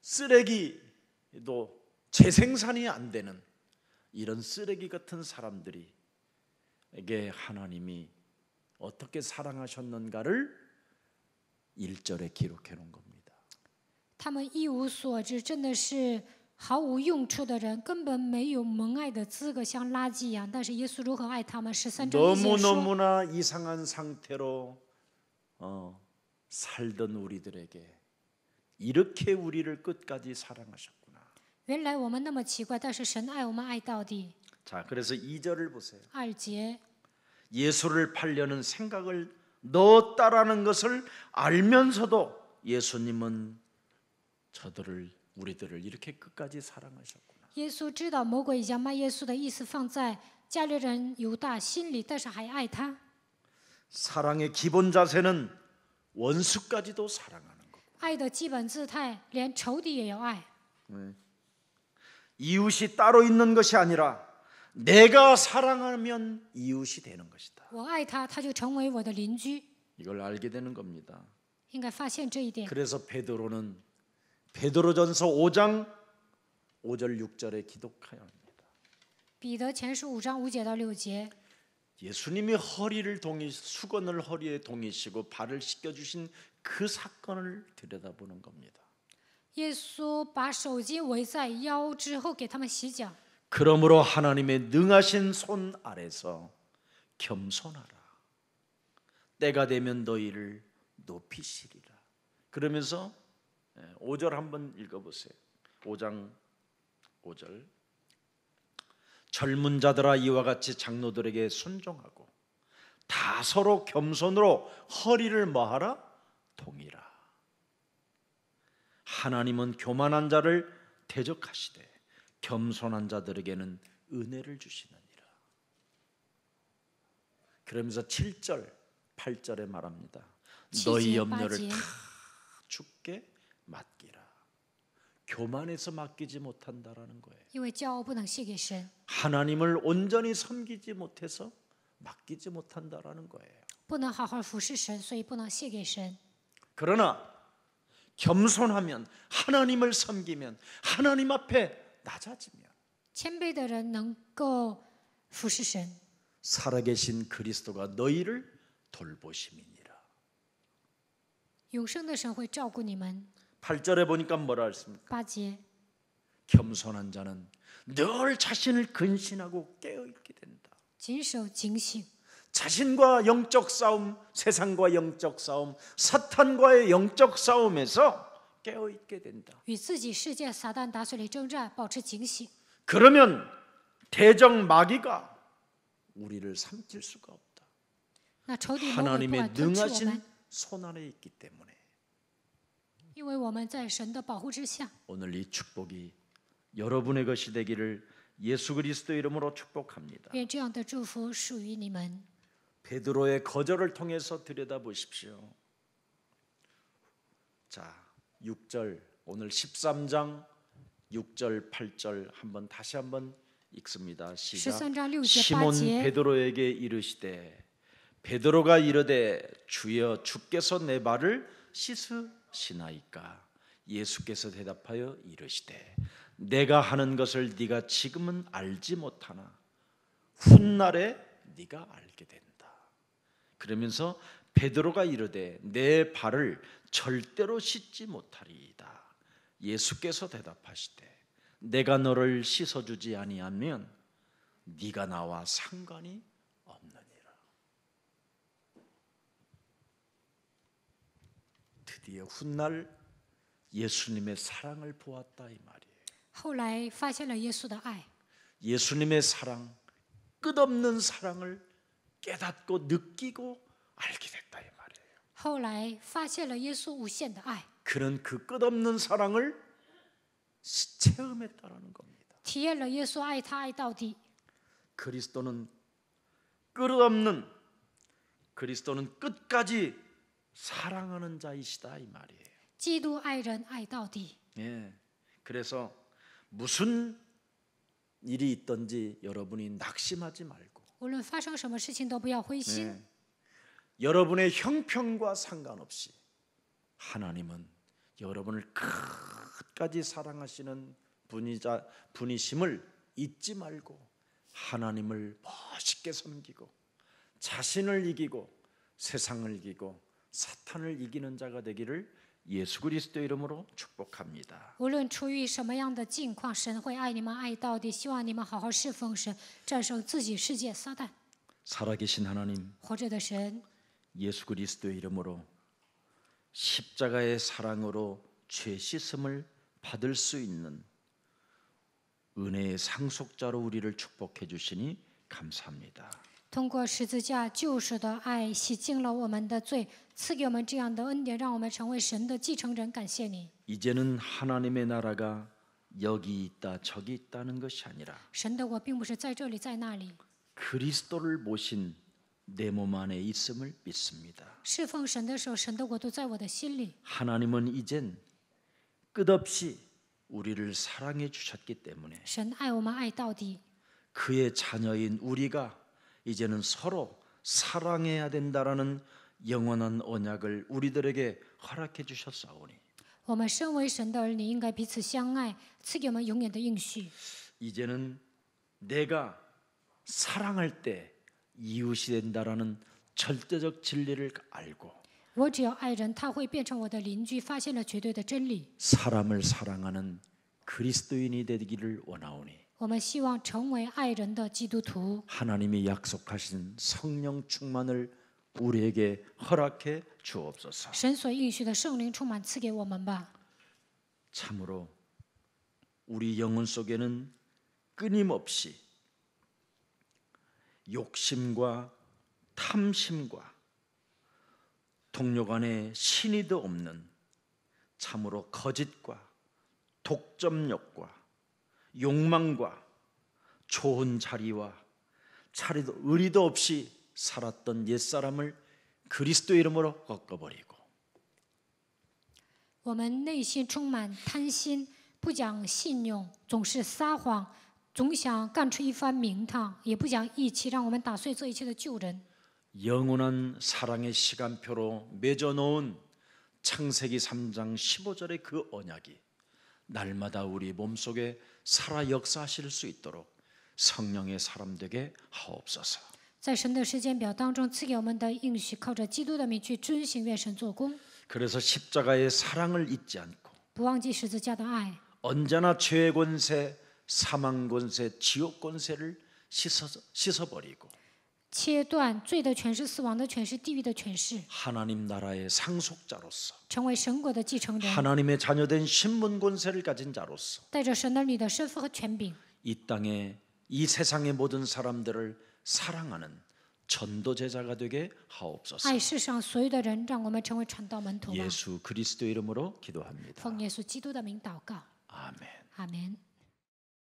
쓰레기도 재생산이 안 되는 이런 쓰레기 같은 사람들에게 하나님이 어떻게 사랑하셨는가를 1절에 기록해 놓은 겁니다. 他们一无所知，真的是毫无用处的人，根本没有蒙爱的资格，像垃圾一样。但是耶稣如何爱他们？13章1节说， 너무너무나 이상한 상태로 살던 우리들에게 이렇게 우리를 끝까지 사랑하셨구나. 原来我们那么奇怪，但是神爱我们爱到底。 자, 그래서 2절을 보세요. 2节， 예수를 팔려는 생각을 넣었다라는 것을 알면서도 예수님은 우리들을 이렇게 끝까지 사랑하셨구나. 耶稣知道魔鬼已将卖耶稣的意思放在加利人犹大心里，但是还爱他。 사랑의 기본 자세는 원수까지도 사랑하는 것. 爱的基本姿态，连仇敌也要爱。 이웃이 따로 있는 것이 아니라 내가 사랑하면 이웃이 되는 것이다. 我爱他，他就成为我的邻居。 이걸 알게 되는 겁니다. 应该发现这一点。 그래서 베드로는 베드로전서 5장 5절 6절에 기록해야 합니다. 彼得前书5章5节到6节， 예수님이 수건을 허리에 동이시고 발을 씻겨 주신 그 사건을 들여다보는 겁니다. 耶稣把手巾围在腰之后给他们洗脚。 그러므로 하나님의 능하신 손 아래서 겸손하라. 때가 되면 너희를 높이시리라. 그러면서 5절 한번 읽어보세요. 5장 5절. 젊은 자들아 이와 같이 장로들에게 순종하고 다 서로 겸손으로 허리를 뭐하라? 동이라. 하나님은 교만한 자를 대적하시되 겸손한 자들에게는 은혜를 주시느니라. 그러면서 7절 8절에 말합니다. 너희 염려를 다 주께 맡기라. 교만해서 맡기지 못한다라는 거예요. 因为骄傲不能献给神， 하나님을 온전히 섬기지 못해서 맡기지 못한다라는 거예요. 不能好好服侍神，所以不能献给神。 그러나 겸손하면 하나님을 섬기면 하나님 앞에 낮아지면 谦卑的人能够服侍神， 살아계신 그리스도가 너희를 돌보심이니라. 永生的神会照顾你们。 8절에 보니까 뭐라 했습니까? 8节， 겸손한 자는 늘 자신을 근신하고 깨어있게 된다. 谨守警醒， 자신과 영적 싸움, 세상과 영적 싸움, 사탄과의 영적 싸움에서 깨어있게 된다. 与自己世界撒旦打碎里征战，保持警醒。 그러면 대적 마귀가 우리를 삼킬 수가 없다. 那仇敌魔鬼不 하나님의 敢吞吃我 능하신 们， 손 안에 있기 때문에 因为我们在神的保护之下。 오늘 이 축복이 여러분의 것이 되기를 예수 그리스도 이름으로 축복합니다. 愿这样的祝福属于你们。 베드로의 거절을 통해서 들여다보십시오. 자, 6절 오늘 13장 6절 8절 다시 한번 읽습니다. 시작. 13장 6절 시몬 8절. 베드로에게 이르시되 베드로가 이르되 주여 주께서 내 발을 씻으시나이까? 예수께서 대답하여 이르시되 내가 하는 것을 네가 지금은 알지 못하나 훗날에 네가 알게 된다. 그러면서 베드로가 이르되 내 발을 절대로 씻지 못하리이다. 예수께서 대답하시되 내가 너를 씻어주지 아니하면 네가 나와 상관이 없느니라. 드디어 훗날 예수님의 사랑을 보았다 이 말이에요. 后来发现了耶稣的爱， 예수님의 사랑, 끝없는 사랑을 깨닫고 느끼고 알게 됐다 이 말이에요. 后来发现了耶稣无限的爱， 그는 그 끝없는 사랑을 체험했다라는 겁니다. 体验了耶稣爱他爱到底。 그리스도는 끝까지 사랑하는 자이시다 이 말이에요. 基督爱人爱到底。 예. 그래서 무슨 일이 있든지 여러분이 낙심하지 말고 无论发生什么事情都不要灰心。 예. 여러분의 형편과 상관없이 하나님은 여러분을 끝까지 사랑하시는 분이심을 잊지 말고 하나님을 멋있게 섬기고 자신을 이기고 세상을 이기고 사탄을 이기는 자가 되기를 예수 그리스도 이름으로 축복합니다. 无论处于什么样的境况，神会爱你们爱到底。希望你们好好侍奉神，战胜自己、世界、撒旦。 살아계신 하나님, 活着的神， 예수 그리스도 이름으로 십자가의 사랑으로 죄 씻음을 받을 수 있는 은혜의 상속자로 우리를 축복해 주시니 감사합니다. 通过十字架救赎的爱，洗净了我们的罪，赐给我们这样的恩典，让我们成为神的继承人。感谢你， 이제는 하나님의 나라가 여기 있다 저기 있다는 것이 아니라 神的国并不是在这里在那里， 그리스도를 모신 내 몸 안에 있음을 믿습니다. 侍奉神的时候，神的国都在我的心里。 하나님은 이젠 끝없이 우리를 사랑해 주셨기 때문에 神爱我们爱到底， 그의 자녀인 우리가 이제는 서로 사랑해야 된다라는 영원한 언약을 우리들에게 허락해 주셨사오니 我们身为神的儿女，应该彼此相爱，赐给我们永远的应许。 이제는 내가 사랑할 때 이웃이 된다라는 절대적 진리를 알고 我只要爱人，他会变成我的邻居，发现了绝对的真理。 사람을 사랑하는 그리스도인이 되기를 원하오니 我们希望成为爱人的基督徒。 하나님이 약속하신 성령 충만을 우리에게 허락해 주옵소서. 神所应许的圣灵充满赐给我们吧。 참으로 우리 영혼 속에는 끊임없이 욕심과 탐심과 동료 간의 신의도 없는 참으로 거짓과 독점욕과 욕망과 좋은 자리와 차리도 의리도 없이 살았던 옛사람을 그리스도 이름으로 꺾어버리고 我们内心充满贪心，不讲信用，总是撒谎，总想干出一番名堂，也不讲义气，让我们打碎这一切的旧人。 영원한 사랑의 시간표로 맺어놓은 창세기 3장 15절의 그 언약이 날마다 우리 몸속에 살아 역사하실 수 있도록 성령의 사람 되게 하옵소서. 在神的时间表当中赐给我们的应许，靠着基督的名去遵行，愿神做工， 그래서 십자가의 사랑을 잊지 않고 不忘记十字架的爱， 언제나 죄의 권세, 사망 권세, 지옥 권세를 씻어버리고 切断罪的权势、死亡的权势、地狱的权势， 하나님 나라의 상속자로서 成为神国的继承人， 하나님의 자녀된 신분 권세를 가진 자로서 带着神儿女的身份和权柄， 이 땅에 이 세상의 모든 사람들을 사랑하는 전도 제자가 되게 하옵소서. 爱世上所有的人，让我们成为传道门徒吧。 예수 그리스도 이름으로 기도합니다. 奉耶稣基督的名祷告， 아멘. 阿门。